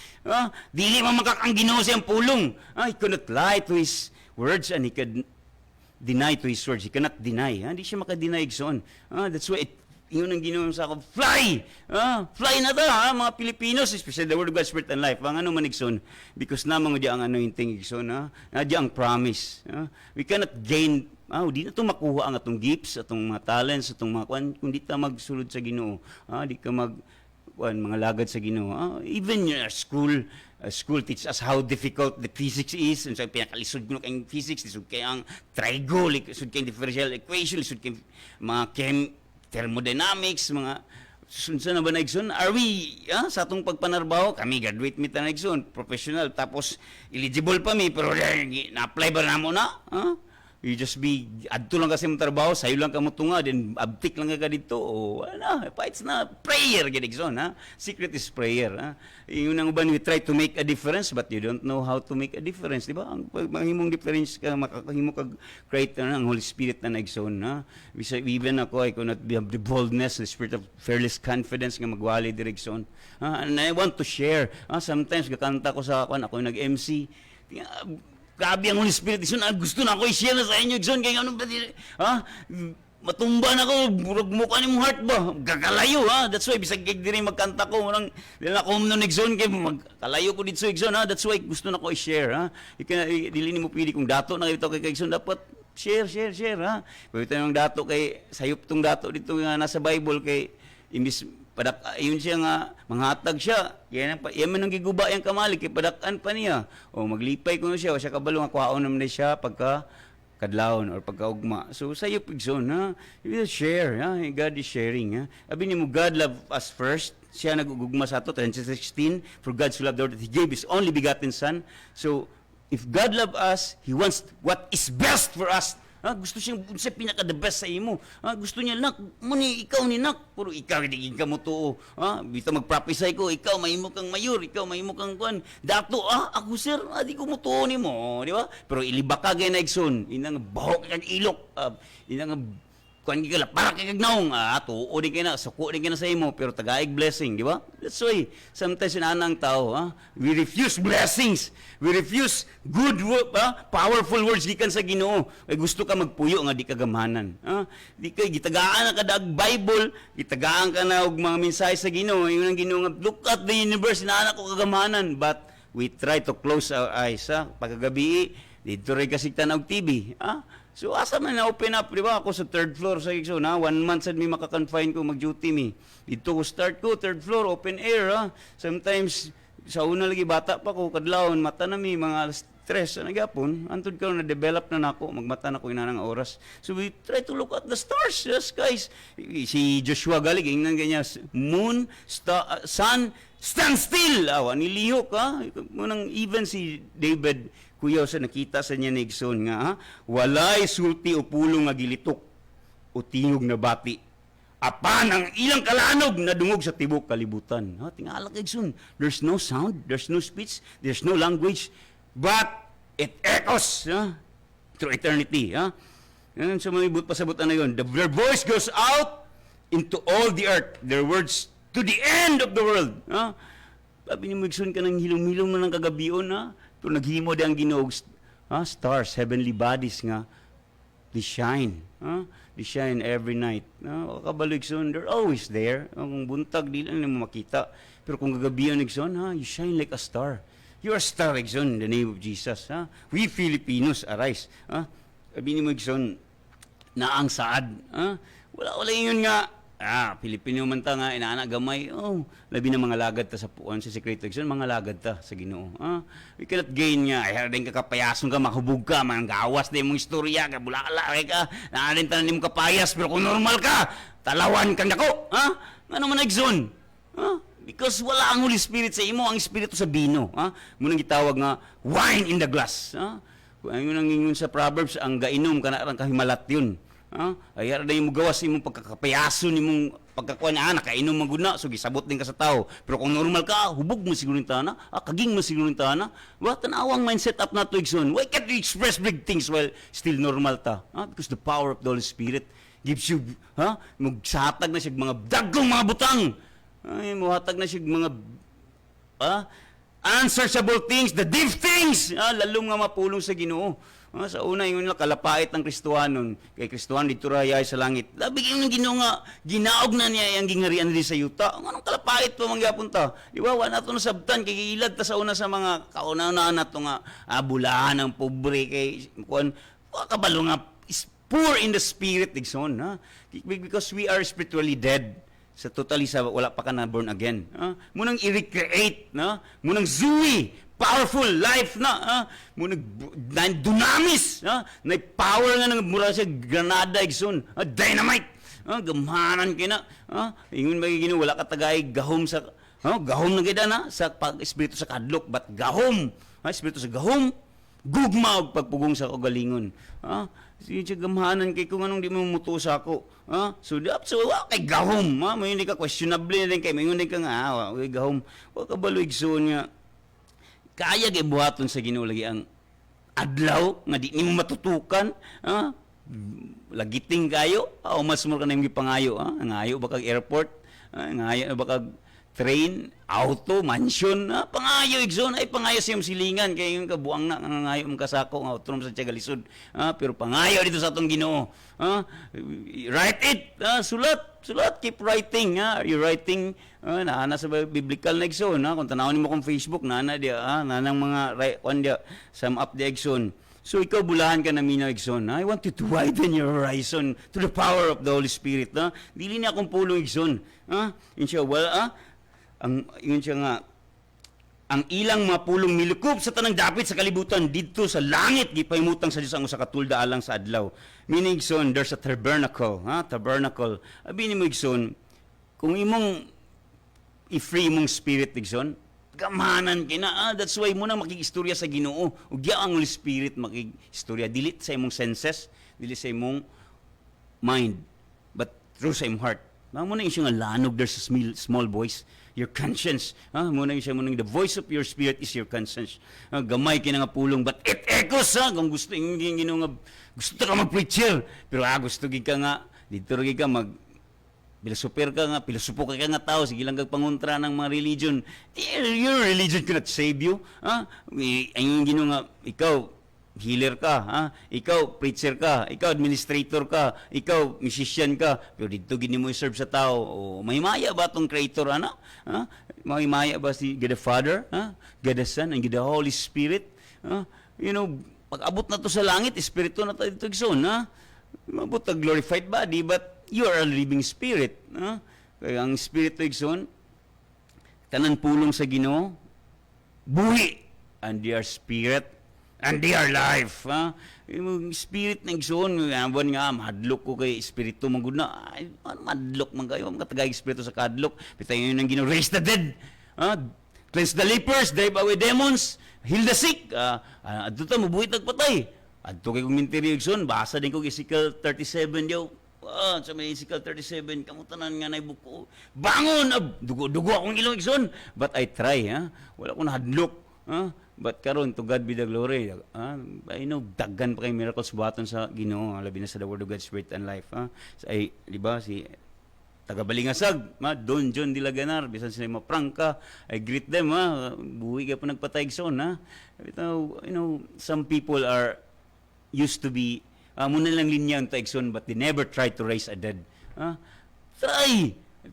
Dili man makakang Ginoo siyang pulong. He could not lie to his words and he could deny to his words. He cannot deny. Hindi siya makadeny igsoon. That's why yun ang Ginoo sa ako. Fly! Fly na ta, mga Pilipinos, especially the word of God, spirit and life. Ang man igsoon, because namang di ang anointing igsoon, di ang promise. We cannot gain, di na ito makuha ang atong gifts, atong mga talents, atong mga kung di ta magsulod sa Ginoo. Di ka mga lagad sa Ginoo. Even your school teaches us how difficult the physics is. And so, pinakalisod ko kayong physics, lisod kayong trigo, lisod kayong differential equation, lisod kayong mga thermodynamics, mga sunsa na ba na igsoon? Are we, sa atong pagpanarbaho, kami graduate mi ta na igsoon, professional, tapos eligible pa mi, pero na-apply ba na mo na? You just be, adto lang kasi mong trabaho, sayo lang ka mo tunga, then abtik lang ka dito, o ano, it's na prayer, gidigson, ha? Secret is prayer, ha? Yung nang uban, we try to make a difference, but you don't know how to make a difference, di ba? Ang mahimong difference ka, makakahimo ka create ng Holy Spirit na naigsoon, ha? Even ako, I could not have the boldness, the spirit of fearless confidence nga magwali direksyon. And I want to share, sometimes kakanta ko sa ako nag-MC, grabe ang Holy Spirit, gusto na ako i-share na sa inyo, Igsoon, kaya ano ba, matumba na ako, burag mukha ni mong heart ba, gagalayo, that's why, bisag kay di rin magkanta ko, marang, dili na ako nun, Igsoon, kaya magkalayo ko dito, Igsoon, that's why, gusto na ako i-share, dili ni mo pili kung dato na dito kay Igsoon, dapat, share, pwede tayong dato kay, sayop tong dato dito nga nasa Bible, kay, imbis, ayun siya nga, manghatag siya. Yan man ang giguba yung kamali, kay padakan pa niya. O maglipay ko na siya, o siya kabalo nga kuhaon naman na siya pagka kadlawon or pagkaugma. So sa'yo, Pigson, you will share, God is sharing. Abi ni mo, God love us first. Siya nagugugma sa ato, 16, for God so loved the world that He gave His only begotten Son. So, if God love us, He wants what is best for us. Gusto siyang pinaka the best sa imo. Gusto niya, nak, muni ikaw ni nak, puro ikaw hindi ka mo to. Bito magprophesy ko, ikaw mahimo kang mayor, ikaw mahimo kang kuan. Dato, ako sir, di ko mo to ni mo, di ba? Pero ilibak ka gay na igsoon, inang bahok kag ilok, inang kuan gigala para kay kagnaong tuo din kay na suko din kay na sa imo pero tagaig blessing, di ba? That's why sometimes inanang tao, we refuse blessings, we refuse good powerful words gikan sa Ginoo. Ay gusto ka magpuyo nga di ka gamhanan, di kay gitagaan ka dag Bible, gitagaan ka na og mga mensahe sa Ginoo, yung Ginoo nga look at the universe, inaanak ko kagamahanan, but we try to close our eyes, pagkagabi dito rin kasi tanaw TV, So, asa man na-open up, di ba? Ako sa third floor sa Igsoon, 1 month sad may makakonfine ko, mag-duty mi. Dito ko start ko, third floor, open air, Sometimes, sa una lagi, bata pa ko, kadlawon, mata na mi, mga stress, nagapon, antod ka na-develop na nako, magmata na ko inanang oras. So, we try to look at the stars, the skies. Si Joshua galig, ingnan ganyan, moon, sun, stand still! Nilihok, Munang even si David, kuya sa nakita sa niya ni Igsoon nga, walay sulti o pulong nga gilitok o tingog na bati. Apan ang ilang kalanog na dungog sa tibok kalibutan. Tingala kay Igsoon, there's no sound, there's no speech, there's no language, but it echoes through eternity. Yan sa mga pasabutan na yun. Their voice goes out into all the earth, their words to the end of the world. Sabi ni mo, Igsoon ka ng hilom-hilom na ng kagabion, pero naghimo di ang Ginoo, stars, heavenly bodies nga, they shine. They shine every night. Kabalo, Igsoon, they're always there. Kung buntag, di lang mo makita. Pero kung gagabihan, Igsoon, you shine like a star. You're a star, Igsoon, in the name of Jesus. We Filipinos arise. Sabi ni mo, Igsoon, na ang saad. Wala yun nga. Pilipino man ta nga, inaana gamay, labi na mga lagad ta sa puan, sa Secret Igsoon, mga lagad ta sa Ginoo. We cannot gain nga, din ka kapayason ka, makahubog ka, gawas na yung istorya, kabulala ka, naarin ta na yung kapayas, pero kung normal ka, talawan kang dako. Ano man Igsoon? Because wala ang Holy Spirit sa imo, ang Espiritu sa bino. Munang gitawag nga, wine in the glass. Yun ang ingon sa Proverbs, ang gainom ka na kahimalat yun. Ayar na yung gawas imong pagkakapayaso nimong pagkakuan na nakainom maguna so gisabot din ka sa tao pero kung normal ka hubog mo siguro yung tana kaging mo siguro yung tana tanawang mindset up na to Igsoon. Why can't you express big things while still normal ta? Because the power of the Holy Spirit gives you magsahatag na siya mga dagkong mga butang muhatag na siya mga unsearchable things, the deep things lalong nga mapulong sa Ginoo. Sa una, yung kalapait ng Kristohanon. Kay Kristohan, dito rayay sa langit. Labig yung Ginoo nga, ginaog na niya yung gingarian din sa yuta. Anong kalapait pa mangyapon ta? Di ba, wala ito nasabtan. Kay ilad ta sa una sa mga kauna-una na ito nga, bulahan ng pobre. Kay, kabalo nga, is poor in the spirit, Igsoon. Because we are spiritually dead. Sa totally, wala pa ka na born again. Munang i-recreate, munang zui, powerful life na dunamis na power nga ng mura siya granada Igsoon dynamite Gamanan kina. Ingon ba Ginoo wala ka tagay gahom sa gahom na gid na sa pag-espiritu sa kadlok, but gahom. Espiritu sa gahom, gugma og pagpugong sa kagalingon. Sige siya gamahanan kay kung anong di mo mutuo sa ako. So kay gahom. Mo hindi ka questionable din kay mingon ka nga, kay gahom. Wa ka baluig so niya. Kaya kay buhaton sa Ginoo lagi ang adlaw nga di nimo matutukan. Lagiting kayo, mas mo ka na yung pangayo. Ngayo ba kag airport? Ngayo ba kag train, auto, mansion, pangayo igsoon ay pangayo sa iyong silingan kay yung kabuang na ngayo ang kasako nga autonom sa Tiagalisod. Pero pangayo dito sa atong Ginoo. Write it, sulat, keep writing. You writing naana sa biblical na igsoon. Kung tanawon nimo kung Facebook naana dia, nanang mga sum up the igsoon. So ikaw bulahan ka na minaw igsoon. I want you to widen your horizon to the power of the Holy Spirit. Dili na akong pulong igsoon. Inshallah, yun siya nga, ang ilang mapulong milukup sa tanang dapit sa kalibutan dito sa langit gipahimutang sa Dios ang usa ka tulda alang sa adlaw. Meaning son, there's a tabernacle, tabernacle. Abi nimo igsoon, kung imong i-free mong spirit igsoon, gamanan kina. That's why mo na makigistorya sa Ginoo. Ug ang Holy Spirit makigistorya dili sa imong senses, dili sa imong mind, but through sa imong heart. Mo na isyo nga lanog, there's a small voice. Your conscience. Muna the voice of your spirit is your conscience. Gamay kina nga pulong, but it echoes. Kung gusto nga gusto ka mag-preacher, pero gusto ka nga, dito rin ka pilosoper ka nga, pilosopo ka nga tao, sige lang kagpangontra ng mga religion. Your religion cannot save you. Ang Ginoo nga, ikaw, healer ka, ikaw preacher ka, ikaw administrator ka, ikaw musician ka, pero dito gini mo i-serve sa tao. May maya ba tong creator may maya ba si God the Father, God the Son, and God the Holy Spirit? Pag abot na to sa langit, espiritu na to dito igsoon, mabot a glorified body, but you are a living spirit. Kaya ang espiritu igsoon, tanan pulong sa Ginoo, buhi, and they are spirit, and they are life. Yung spirit na igsoon, buwan nga, madlok ko kay espiritu manggod na. Madlok man kayo, mga tagay espiritu sa kadlok. Pitay yun ang Ginoo, raise the dead. Cleanse the lepers, drive away demons, heal the sick. Adto ta, mabuhit nagpatay. Adto kay kong minteryo igsoon, basa din ko Ezekiel 37 daw. Sa may Ezekiel 37, kamutanan nga na buko. Bangon! Dugo akong ilong igsoon. But I try, wala ko nahadlok. But karon to God be the glory. Daggan pa kay miracles buhaton sa Ginoo, labi na sa the word of God, spirit and life. Di ba si taga-Balingasag, Don John de Laganar, bisan sila maprangka, I greet them, buhi ka po nagpatayigson, some people are used to be, muna lang linya ang taigson, but they never try to raise a dead.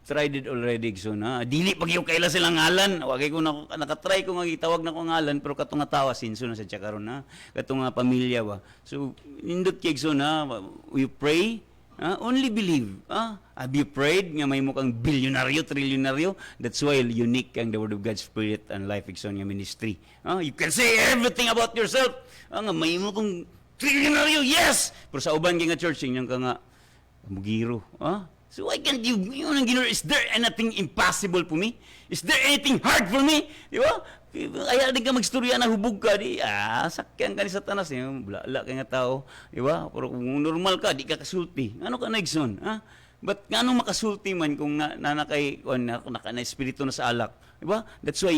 Tried it already, igsoon. Dili pag yung kaila silang ngalan. Wagay ko nakatry ko nga itawag na ko ngalan, pero katong nga tawa sinso na sa tsakaron, katong nga pamilya ba. So indot kay igsoon, we pray, only believe. Have you prayed nga may mukhang bilyonaryo, trilyonaryo? That's why unique ang the word of God, spirit and life igsoon nga ministry. You can say everything about yourself. Nga may mukhang trilyonaryo, yes! Pero sa uban kay nga church, yung ka nga mugiro. So why can't you, is there anything impossible for me? Is there anything hard for me? Di ba? Kaya di ka magstorya na hubog ka, sakyan ka ni Satanas, bulala ka nga tao, di ba? Pero kung normal ka, di ka kasulti. Ano ka na igsoon? But ngano makasulti man kung nanakay, naka-espiritu na sa alak? Diba? That's why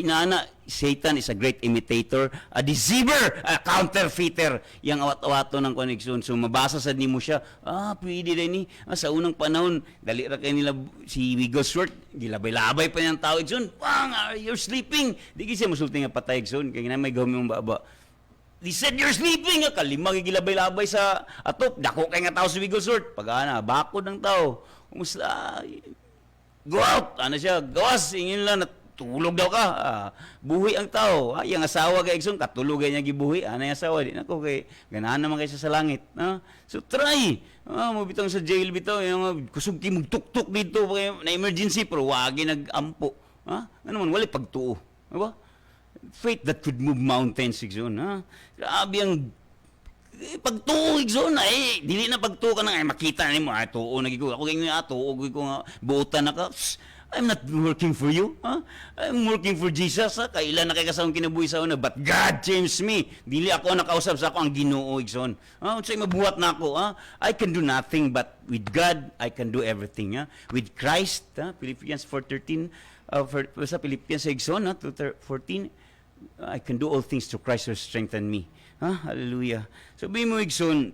Satan is a great imitator, a deceiver, a counterfeiter. Yang awat-awato ng connection. So mabasa sa nimo siya, pwede rin ni. Sa unang panahon, dali ra kay nila si Wigglesworth, gilabay-labay pa niyang tao. You're sleeping. Di siya musulti nga patay. Kaya nga may gawin mong baba. They said, you're sleeping. Kalima gilabay-labay sa atop. Dako kay nga tao si Wigglesworth. Bakod ng tao. Kumusta? Go out. Siya? Gawas. Ingin lang tulog daw ka. Buhi ang tao. Yung asawa kay Igsoon, katulogay niya gibuhi. Yung asawa, di nako kay ganahan naman kayo sa langit. So try. Mabitang sa jail bitaw. Kusog ki magtuktok dito na emergency, pero wagi nag-ampo. Ano man, wali pagtuo. Diba? Faith that could move mountains, Igsoon. Grabe ang pagtuo igsoon ay dili na pagtuo ka na ay makita nimo ay tuo na gyud ako ganyan tuo ko nga buotan na ka. I'm not working for you. Huh? I'm working for Jesus. Ha? Kailan na kay kasawang kinabuhi sa una. But God changed me. Dili ako nakausap sa ako ang Ginoo igsoon. Unsay mabuhat na ako. I can do nothing but with God I can do everything. With Christ, Philippians 4:13 sa Philippians igsoon 2:14 I can do all things through Christ who strengthen me. Hallelujah. Sabi mo igsoon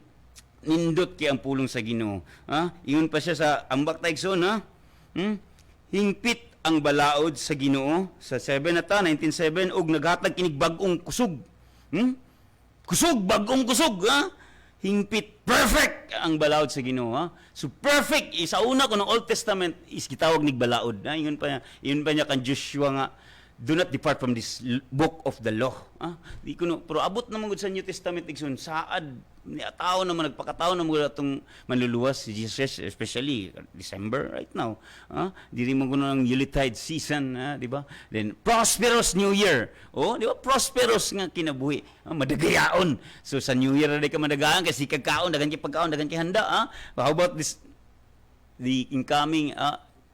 nindot kay ang pulong sa Ginoo. Ingon pa siya sa ambak ta igsoon hingpit ang balaod sa Ginoo sa 19:7 og naghatag kinig bag-ong kusog. Kusog, bagong kusog, hingpit, perfect ang balaod sa Ginoo. So perfect sa una ko ng Old Testament is gitawag nig balaod. Ingon pa niya kan Joshua nga do not depart from this book of the law. Di ko no, pero abot naman gud sa New Testament igsoon saad niya tao naman nagpakatao na mo atong manluluwas si Jesus especially December right now. Diri mo kuno ng Yuletide season, di ba? Then prosperous New Year. Di ba? Prosperous nga kinabuhi. Madagayaon. So sa New Year na ka madagayan kasi kagkaon dagan kay pagkaon dagan kay handa. How about this the incoming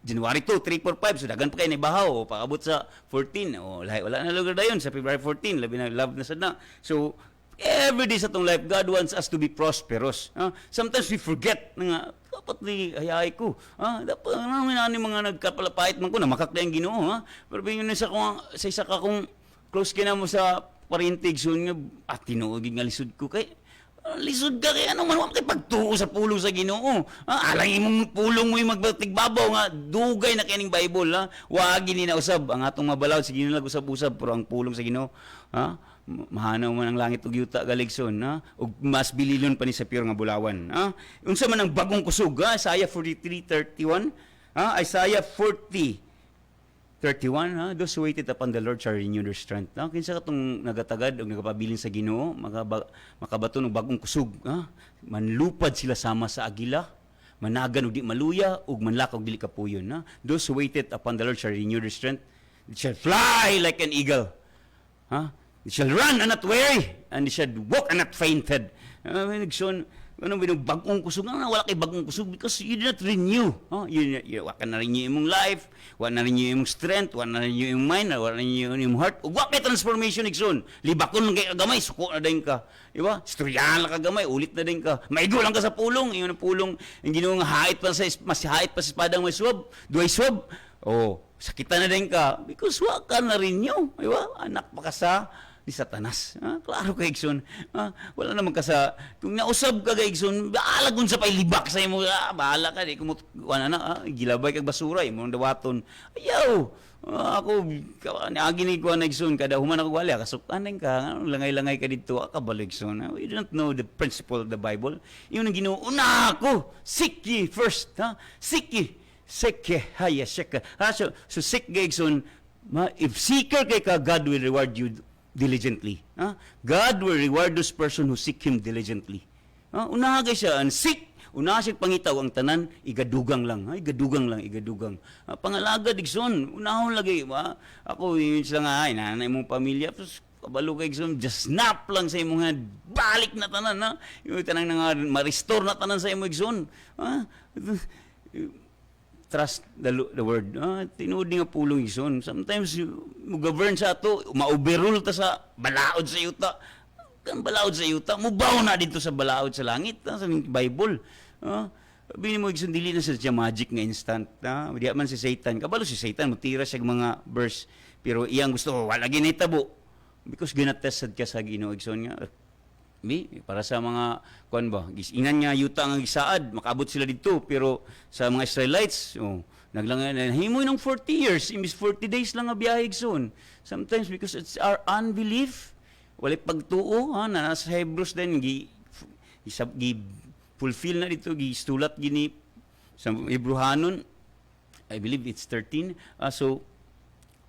January 2, 3, 4, 5, so dagan pa kayo na ibahaw, paabot sa 14, wala na lugar na yun, sa February 14, labi na love na sad na. So, every day sa itong life, God wants us to be prosperous. Sometimes we forget nga, dapat di hayay ko. Dapat namin mga nagkapalapait man ko, na makakla yung Ginoo. Pero yun sa isa ka kung close ka na mo sa parintig, so nga, tinuogig nga lisod ko kay, lisod ka kay ano man kay pagtuo sa pulong sa Ginoo. Alang imong pulong mo magbatigbabaw nga dugay na kining Bible wa gini na usab ang atong mabalaod sige Ginoo usab-usab pero ang pulong sa Ginoo mahanaw man ang langit ug yuta galigson ug mas bililon pa ni sa pure nga bulawan. Unsa man ang bagong kusog Isaiah 43:31 Isaiah 40:31 those who waited upon the Lord shall renew their strength. Kinsa katong nagatagad og nagapabilin sa Ginoo makabato ng bagong kusog. Manlupad sila sama sa agila, managan og di maluya ug manlakaw dili kapuyon. Those who waited upon the Lord shall renew their strength. They shall fly like an eagle. They shall run and not weary, and they shall walk and not fainted. Bagong kusog wala kay bagong kusog because you did not renew. Wa ka na renew imong life, wa na renew imong strength, wa na renew imong mind, wa na renew imong heart. Ug wa kay transformation igsoon. Libakon kay gamay suko na din ka. Di ba? Istoryahan lang ka gamay, ulit na din ka. Maigo lang ka sa pulong, iyon ang pulong. Ang Ginoo nga hait pa sa mas hait pa sa espadang may swab, duay swab. Sakitan na din ka because wa ka na renew, di ba? Anak pa ka sa ni Satanas. Klaro kay Igsoon. Wala naman ka sa kung nausab ka kay Igsoon, bahala kun sa pailibak sa imo. Bahala ka di kumut gilabay kag basura imo dawaton. Ayaw. Ako niagi ko na Igsoon kada human ako wala kasukan ka langay-langay ka didto ka baligson. We don't know the principle of the Bible. Iyon ang Ginoo una ako. Seek ye first, Seek ye. Seek ye. So seek kay Igsoon. If seeker kay ka, God will reward you diligently. God will reward those person who seek Him diligently. Unaha kay siya, seek, unaha siya pangitaw ang tanan, igadugang lang. Igadugang. Pangalaga, Digson, unahon lagi. Ako, yun sila nga, nanay mong pamilya, tapos kabalo kay Digson, just snap lang sa imong head, balik na tanan, yung tanang nga, ma-restore na tanan sa imong Digson. Trust the word. Tinuod nga pulong igsoon. Sometimes mo govern sa ato, ma-overrule ta sa balaod sa yuta. Kan balaod sa yuta, mubaw na dito sa balaod sa langit, sa Bible. Sabi mo igsoon dili na sa magic nga instant. Di man si Satan. Kabalo si Satan mutira siya mga verse, pero iyang gusto wala ginitabo. Because ginatested ka sa Ginoo igsoon nga. Para sa mga kuan ba inan nga yuta nga gisaad makaabot sila didto pero sa mga Israelites naglangan himoy ng 40 years imbis 40 days lang nga biyahe igsoon. Sometimes because it's our unbelief wala pagtuo na nasa Hebrews din gi fulfill na dito gi stulat gini sa Hebrehanon I believe it's 13 so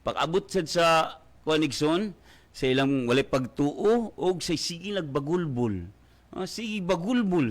pag-abot sad sa kuan igsoon sa ilang walay pagtuo o sa sige nagbagulbol. Sige bagulbol.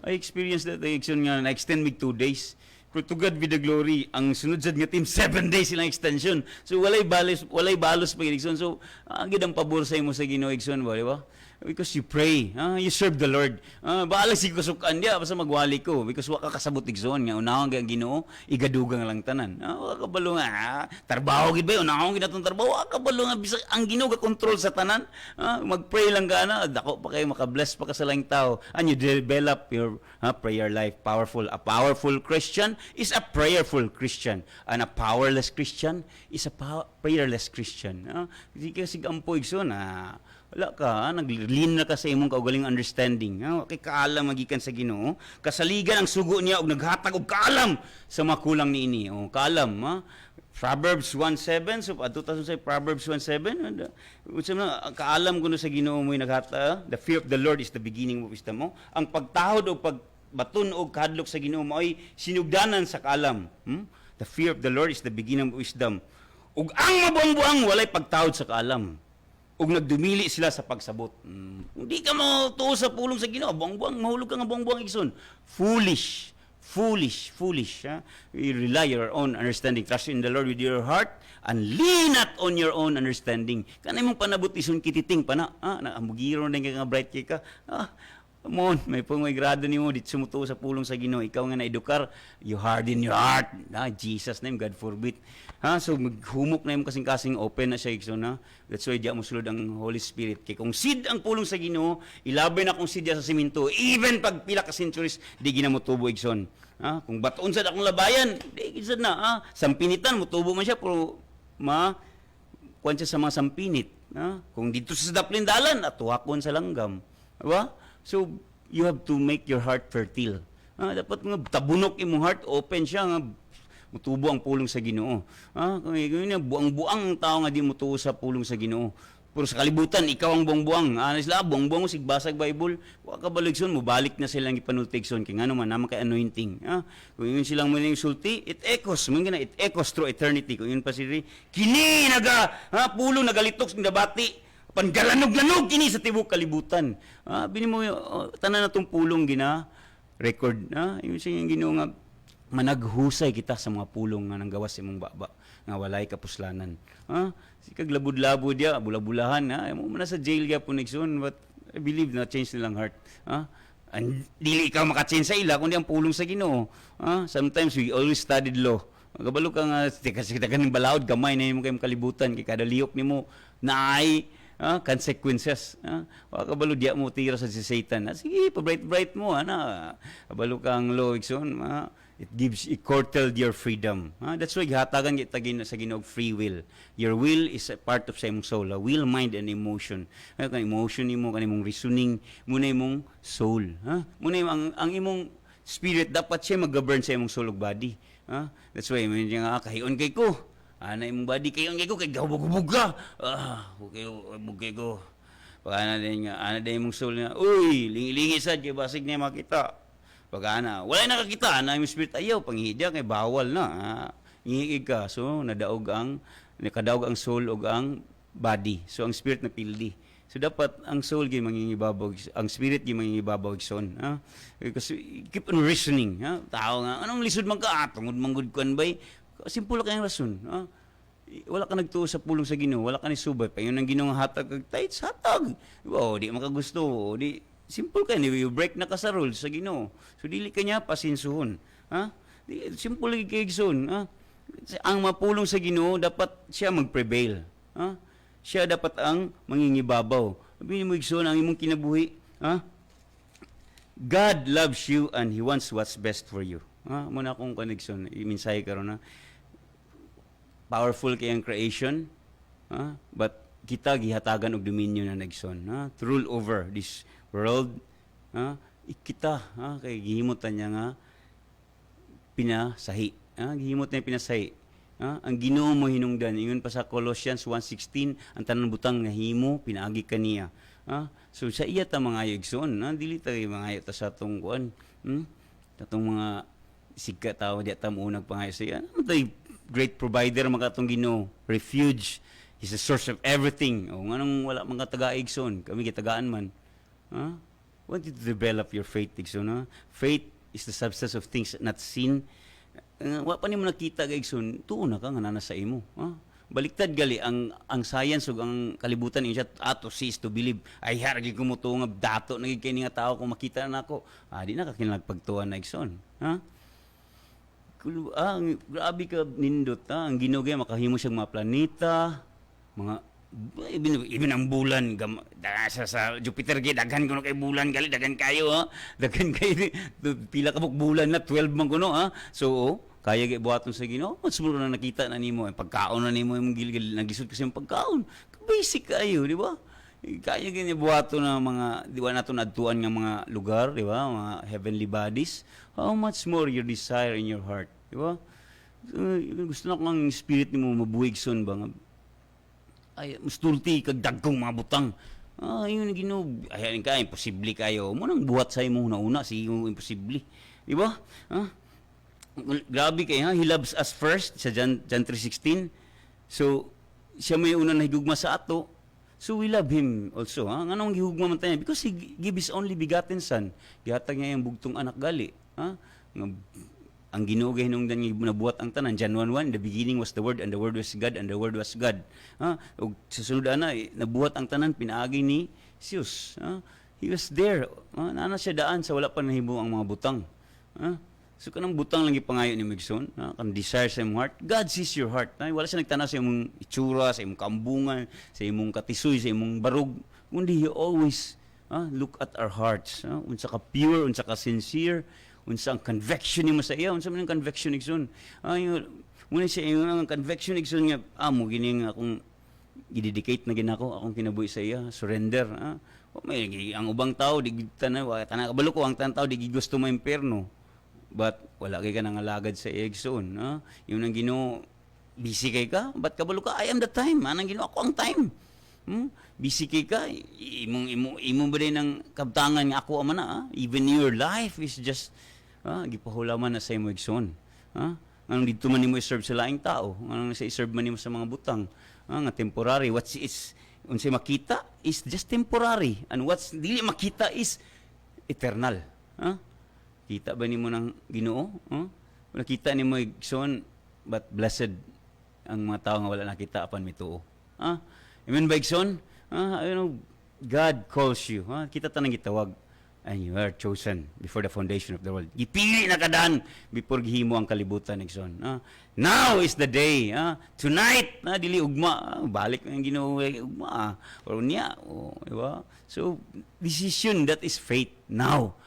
I experienced that election nga na-extend me 2 days. But to God be the glory. Ang sunod sad nga team 7 days silang extension. So walay balos pa election. So ang gidang pabor sa imo sa Ginoo election ba, di ba? Because you pray, you serve the Lord. Baala si kusukan dia basta magwali ko because wa ka kasabot igsoon nga unahon nga Ginoo igadugang lang tanan. Wa ka balo nga trabaho gid ba unahon gid atong trabaho wa ka balo nga bisag ang Ginoo ga control sa tanan. Magpray lang gana dako pa kay makabless pa ka sa laing tao and you develop your prayer life powerful. A powerful Christian is a prayerful Christian and a powerless Christian is a prayerless Christian. Di kasi ampo igsoon wala ka, naglilin na ka sa imong kaugaling understanding. Kay kaalam magikan sa Ginoo, kasaligan ang sugo niya og naghatag og kaalam sa makulang niini. Kaalam, Proverbs 1:7, so 2007 Proverbs 1:7, kaalam kuno sa Ginoo mo'y naghata, the fear of the Lord is the beginning of wisdom mo. Ang pagtahod o pagbaton og kahadlok sa Ginoo mo ay sinugdanan sa kaalam. The fear of the Lord is the beginning of wisdom. Ug ang mabuang-buang walay pagtahod sa kaalam. Ug nagdumili sila sa pagsabot. Hindi ka mo tuo sa pulong sa Ginoo, buang-buang mahulog ka nga buang-buang igsoon. Foolish. You rely your own understanding. Trust in the Lord with your heart and lean not on your own understanding. Kanay mong panabot ison kititing pa na. Amugiro na nga bright kay ka. Mon, may pungoy grado nimo dit sumutuo sa pulong sa Ginoo. Ikaw nga naedukar, you harden your heart. Jesus name, God forbid. So maghumok na yung kasing-kasing open na siya igsoon na. That's why diya mo sulod ang Holy Spirit. Kay kung seed ang pulong sa Ginoo, ilabay na kung seed sa simento. Even pag pila ka centuries, di ginamutubo igsoon. Kung batoon sa akong labayan, di igsoon na. Sampinitan mutubo man siya pero kuan siya sa mga sampinit. Kung dito sa daplindalan, atuhakon sa langgam. Diba? So, you have to make your heart fertile. Dapat nga tabunok imong heart, open siya nga mutubo ang pulong sa Ginoo. Kung buang-buang ang tao nga di mutuo sa pulong sa Ginoo. Pero sa kalibutan, ikaw ang buang-buang. Sila, buang-buang mo, sigbasag Bible. Huwag ka baligson, mubalik na silang ipanultigson. Kaya nga naman, naman kay anointing. Kung yun silang muna yung sulti, it echoes. It echoes through eternity. Kung yun pa sila, kini, pulong, nagalitok, nabati. Pangalanog-lanog kini sa tibok kalibutan. Bini mo tanan na tong pulong record yung sing Ginoo nga managhusay kita sa mga pulong nga nanggawas sa imong baba nga walay kapuslanan. Si kaglabud-labud dia bula-bulahan mo na sa jail ya punigson but I believe na change nilang heart. And dili ikaw maka-change sa ila kundi ang pulong sa Ginoo. Sometimes we always studied law. Kabalo ka nga kasi kita kaning balaod gamay na imong kay kalibutan kay kada liyok nimo naay consequences. Kabalo diya mo tira sa si Satan. Sige, pa-bright mo. Kabalo kang law, it curtailed your freedom. That's why hatagan kita sa Ginoo free will. Your will is a part of sa imong soul. Will, mind, and emotion. Kan emotion nimo, kan imong reasoning, muna imong soul. Muna ang imong spirit, dapat siya mag-govern sa imong soul ug body. That's why, kahiyon kay ko. Ana imong body kayo kay gahubog-hubog ka. Bugay ko. Pag ana din imong soul nga, uy, lingi-lingi sad kay basig niya makita. Pag ana, wala na nakakita, ana imong spirit ayaw panghidya kay bawal na. Ingigig ka. So nakadaog ang soul ug ang body. So ang spirit na pildi. So dapat ang soul gyud mangingibabaw, ang spirit gyud mangingibabaw igsoon. Kasi keep on reasoning. Tao nga, anong lisod man ka? Tungod manggod kuan bay. Simple kayang rason. Wala ka nagtuo sa pulong sa Ginoo, wala ka ni subay pa yun ang Ginoo hatag kag tights hatag. Di makagusto, di simple ka ni you break na ka sa rules sa Ginoo. So dili ka niya pasinsuhon. Simple lagi kay igsoon. Ang mapulong sa Ginoo dapat siya mag-prevail. Siya dapat ang mangingibabaw. Sabi mo igsoon ang imong kinabuhi. God loves you and He wants what's best for you. Muna akong connection, iminsahe karon na powerful kay ang creation, but kita gihatagan og dominion na nagson, to rule over this world. Kita kay gihimutan niya nga pinasahi. Gihimot na pinasahi. Ang Ginoo mo hinungdan, ingon pa sa Colossians 1:16, ang tanan butang nga himo pinaagi kaniya. So sa iya ta mga igsoon, dili ta mga ta sa atong kuan. Tatong mga sigka tao di ta mo nagpangayo sa iya. Great provider makatong Ginoo, refuge, He's the source of everything. Nganong wala mga taga-igsoon, kami gitagaan man. Want you to develop your faith, igsoon. Faith is the substance of things not seen. Wa pa nimo nakita, igsoon, tuo na ka nga nana sa imo. baliktad gali ang science ug ang kalibutan niya to see is to believe. Ay haragi kumuto nga dato nagig kay nga tao kung makita na nako. Di na ka kinagpagtuan na igsoon. Ha? Grabe ka nindot ha. Ang ginugay makahimo siyang mga planeta, mga even ang bulan sa Jupiter gid daghan kuno kay bulan gali daghan kayo ha. Daghan kay pila ka bulan na 12 man kuno ha. So kaya gay buhaton sa Ginoo. Mas mo na nakita na nimo ang pagkaon na nimo imong gilgil nagisod kasi ang pagkaon. Basic kayo, di ba? Kaya gani buhaton na mga di ba nato nadtuan nga mga lugar, di ba? Mga heavenly bodies. How much more your desire in your heart, di ba? Gusto na kang spirit nimo mabuhig son ba nga ay mustulti kag dagkong mga butang. Yun Ginoo. Ay ka imposible kayo. Mo nang buhat sa imo una si imposible. Di ba? Grabe kay ha, he loves us first sa John 3:16. So siya may una nahigugma sa ato. So we love him also ha. Nganong gihugma man tayo because he gave his only begotten son. Gihatag niya yung bugtong anak gali, ha? Ang Ginoo hinungdan nga nabuhat ang tanan. John 1:1, the beginning was the word and the word was God and the word was God. Ha? Ug sa sunod ana nabuhat ang tanan pinaagi ni Jesus, ha? He was there. Nana siya daan sa wala pa nahimo ang mga butang. Ha? So kanang butang lang gipangayo ni Migson, kan desire sa imong heart. God sees your heart. Wala siya nagtanaw sa imong itsura, sa imong kambungan, sa imong katisoy, sa imong barug. Kundi He always look at our hearts. Unsa ka pure, unsa ka sincere, unsa ang conviction nimo sa iya, unsa man ang conviction igsoon. Muna siya yung conviction igsoon nga mo gining akong i-dedicate na ginako akong kinabuhi sa iya, surrender. May ang ubang tao di tanan kabalo ko ang tao di gusto mo impierno. But wala kay ka nang alagad sa igsoon, ha? Yun ang Ginoo, busy kay ka, but kabalo ka, I am the time, anang Ginoo ako ang time. Busy kay ka, imo ba din ang kabtangan nga ako man na, even your life is just gipahulaman na sa imo igsoon. Anong dito man nimo i-serve sa laing tao, anong sa i-serve man nimo sa mga butang, nga temporary, what's is unsay makita is just temporary, and what's dili makita is eternal. Kita ba nimo ng Ginoo? Nakita nimo igsoon, but blessed ang mga tao nga wala nakita apan mituo. Amen ba igsoon? God calls you. Kita tanang gitawag, and you are chosen before the foundation of the world. Gipili na kadan before gihimo ang kalibutan igsoon. Now is the day. Tonight, dili ugma. Balik ang Ginoo ugma. Or niya, di ba? So decision, that is faith now.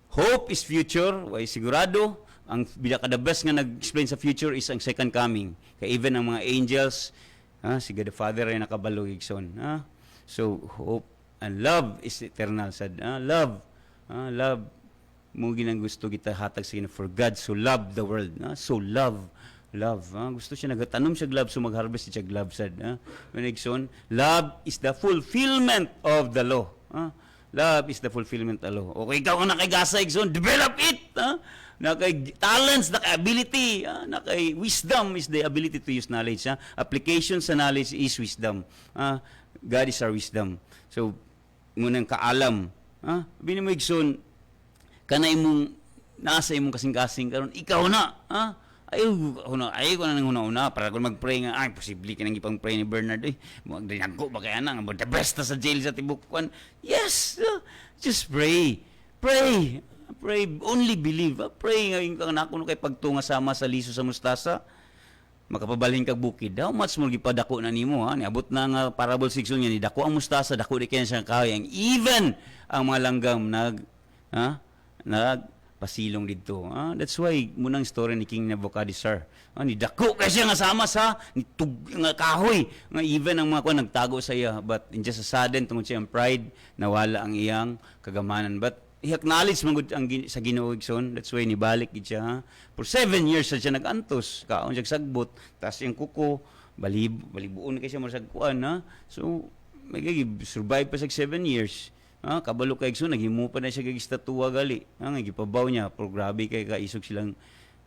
Hope is future, way sigurado. Ang the best nga nag-explain sa future is ang second coming. Kaya even ang mga angels, si God the Father ay nakabalo igsoon. So hope and love is eternal sad. Love, love mo ginang gusto kita hatag sa Ginoo, for God so loved the world. So love. Gusto siya nagatanom siya love, so mag-harvest siya love sad. When igsoon, love is the fulfillment of the law. Love is the fulfillment of law. Okay, ikaw ang nakagasa igsoon, develop it. Nakay talents, nakay ability, nakay wisdom is the ability to use knowledge. Application sa knowledge is wisdom. God is our wisdom. So, munang kaalam. Bini mo igsoon, kana imong nasa imong kasing-kasing karon ikaw na. Ayaw ko na nang una-una para kung mag-pray nga, posible ka nang ipang-pray ni Bernard, magdinagko ba kaya nang, the best na sa jail sa Tibukwan. Yes, just pray. Pray, only believe. Pray nga yung nako kay pagtunga sama sa liso sa mustasa, makapabalhin kag bukid. How much mo gipadako na nimo, niabot na nga parable 6 niya, ni dako ang mustasa, dako di kaya siyang kahoy. Even ang mga langgam pasilong dito. That's why munang story ni King Nebuchadnezzar. Ni dako kay siya nga sama sa nga kahoy. Nga even ang mga kuan nagtago sa iya, but in just a sudden tungod siya ang pride, nawala ang iyang kagamanan. But he acknowledged mangud ang sa Ginoo igsoon. That's why nibalik gid siya. For 7 years siya nagantos. Kaon siya sagbot, tas yung kuko balibuon kay siya mo sa kuan. So may survive pa sa 7 years. Kabalo kay igsoon, naghimo pa na siya kay estatwa gali. Nga gipabaw niya, pero grabe kay kaisog silang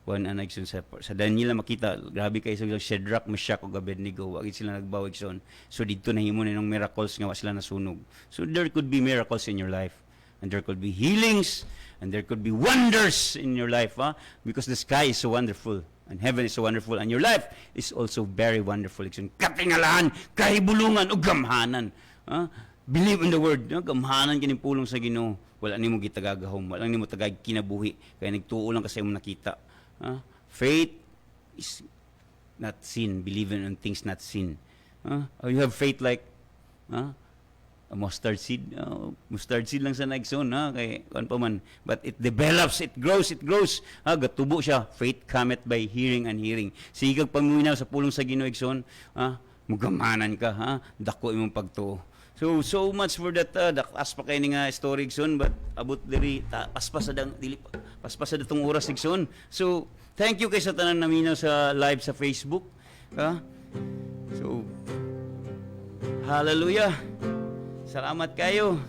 kuan ana igsoon sa Daniel makita, grabe kay isog silang Shadrach, Meshach ug Abednego, wagi sila nagbaw igsoon. So didto nahimo na ng miracles nga wa sila nasunog. So there could be miracles in your life, and there could be healings, and there could be wonders in your life, because the sky is so wonderful, And heaven is so wonderful, and your life is also very wonderful. Igsoon, katingalahan, kahibulungan, o gamhanan. Believe in the word. Gamhanan kining pulong sa Ginoo. Wala nimo gitagagahom, wala nimo tagag kinabuhi, kaya nagtuo lang kasi mo nakita. Faith is not sin, believing in things not sin. You have faith like a mustard seed. Mustard seed lang sa naigsoon, kay kuan pa man. But it develops, it grows. Gatubo siya. Faith cometh by hearing and hearing. Sigag pamuinaw sa pulong sa Ginoo igsoon, mugamanan ka, dako imong pagtuo. So much for that. Daklas pa kay ni nga story igsoon, but abot diri paspas sa datong oras igsoon. So thank you kay sa tanan naminaw sa live sa Facebook. So hallelujah. Salamat kayo.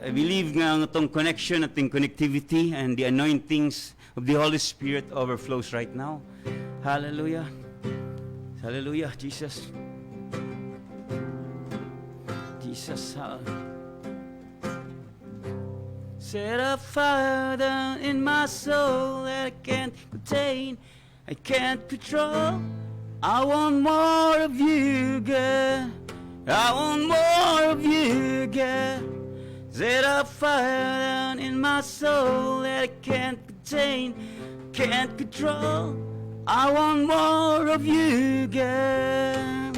I believe nga ang itong connection, ating connectivity, and the anointings of the Holy Spirit overflows right now. Hallelujah. Hallelujah, Jesus. Jesus. Set a fire down in my soul that I can't contain, I can't control. I want more of you, God. I want more of you, God. Set a fire down in my soul that I can't contain, can't control. I want more of you, God.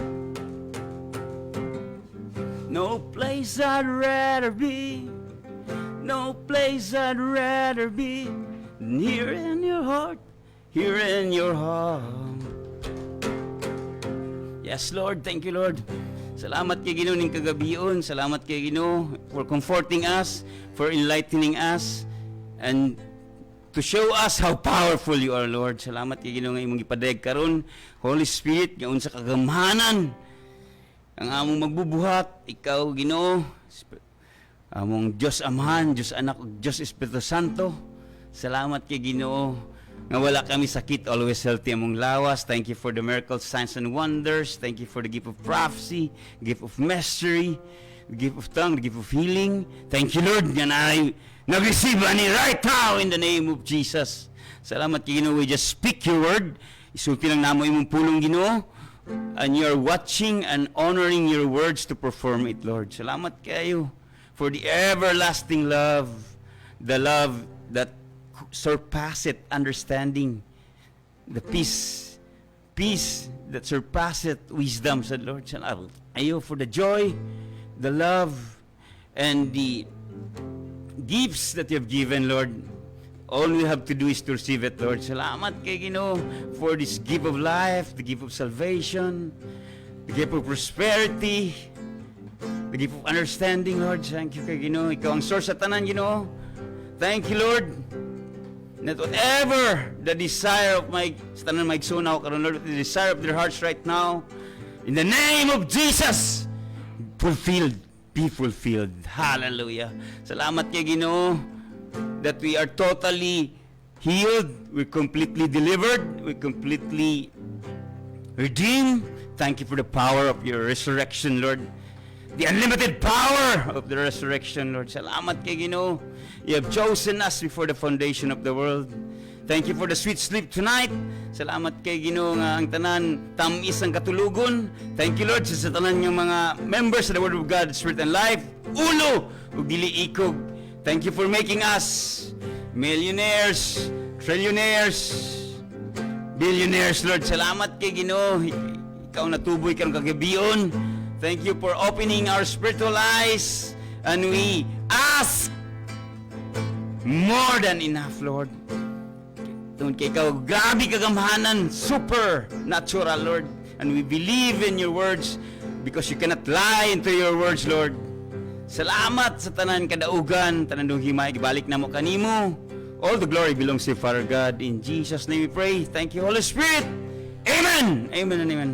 No place I'd rather be, no place I'd rather be than here in your heart, here in your heart. Yes, Lord. Thank you, Lord. Salamat kay Ginoo ning kagabion. Salamat kay Ginoo for comforting us, for enlightening us, and to show us how powerful you are, Lord. Salamat kay Ginoo nga imong gipadayag karon, Holy Spirit, nga unsa kagamhanan ang among magbubuhat. Ikaw, Ginoo, among Dios Amahan, Dios Anak, Dios Espiritu Santo. Salamat kay Ginoo nga wala kami sakit, always healthy among lawas. Thank you for the miracles, signs, and wonders. Thank you for the gift of prophecy, gift of mystery, the gift of tongue, the gift of healing. Thank you, Lord, nga nag-receive ani right now in the name of Jesus. Salamat kay Ginoo. We just speak your word. Isulti lang namo imong pulong, Ginoo, and you are watching and honoring your words to perform it, Lord. Salamat kayo for the everlasting love, the love that surpasseth understanding, the peace that surpasseth wisdom, said Lord. Salamat ayo for the joy, the love, and the gifts that you have given, Lord. All we have to do is to receive it, Lord. Salamat kay Ginoo for this gift of life, the gift of salvation, the gift of prosperity, the gift of understanding, Lord. Thank you kay Ginoo. Ikaw ang source sa tanan, Ginoo. Thank you, Lord. That whatever the desire of my tanan maigsunaw karon, Lord, the desire of their hearts right now, in the name of Jesus, fulfilled, be fulfilled. Hallelujah. Salamat kay Ginoo that we are totally healed, we're completely delivered, we're completely redeemed. Thank you for the power of your resurrection, Lord. The unlimited power of the resurrection, Lord. Salamat kay Ginoo. You have chosen us before the foundation of the world. Thank you for the sweet sleep tonight. Salamat kay Ginoo nga ang tanan tamis ang katulugon. Thank you, Lord, sa tanan ng mga members of the Word of God, Spirit and Life. Ulo ug dili ikog. Thank you for making us millionaires, trillionaires, billionaires, Lord. Salamat kay Ginoo. Ikaw natuboy karong kagabion. Thank you for opening our spiritual eyes, and we ask more than enough, Lord. Tungod kay ikaw, grabe kagamhanan, supernatural, Lord. And we believe in your words because you cannot lie into your words, Lord. Salamat sa tanan kadaugan, tanan dong himay, gibalik na mo kanimo. All the glory belongs to you, Father God. In Jesus' name we pray. Thank you, Holy Spirit. Amen. Amen and amen.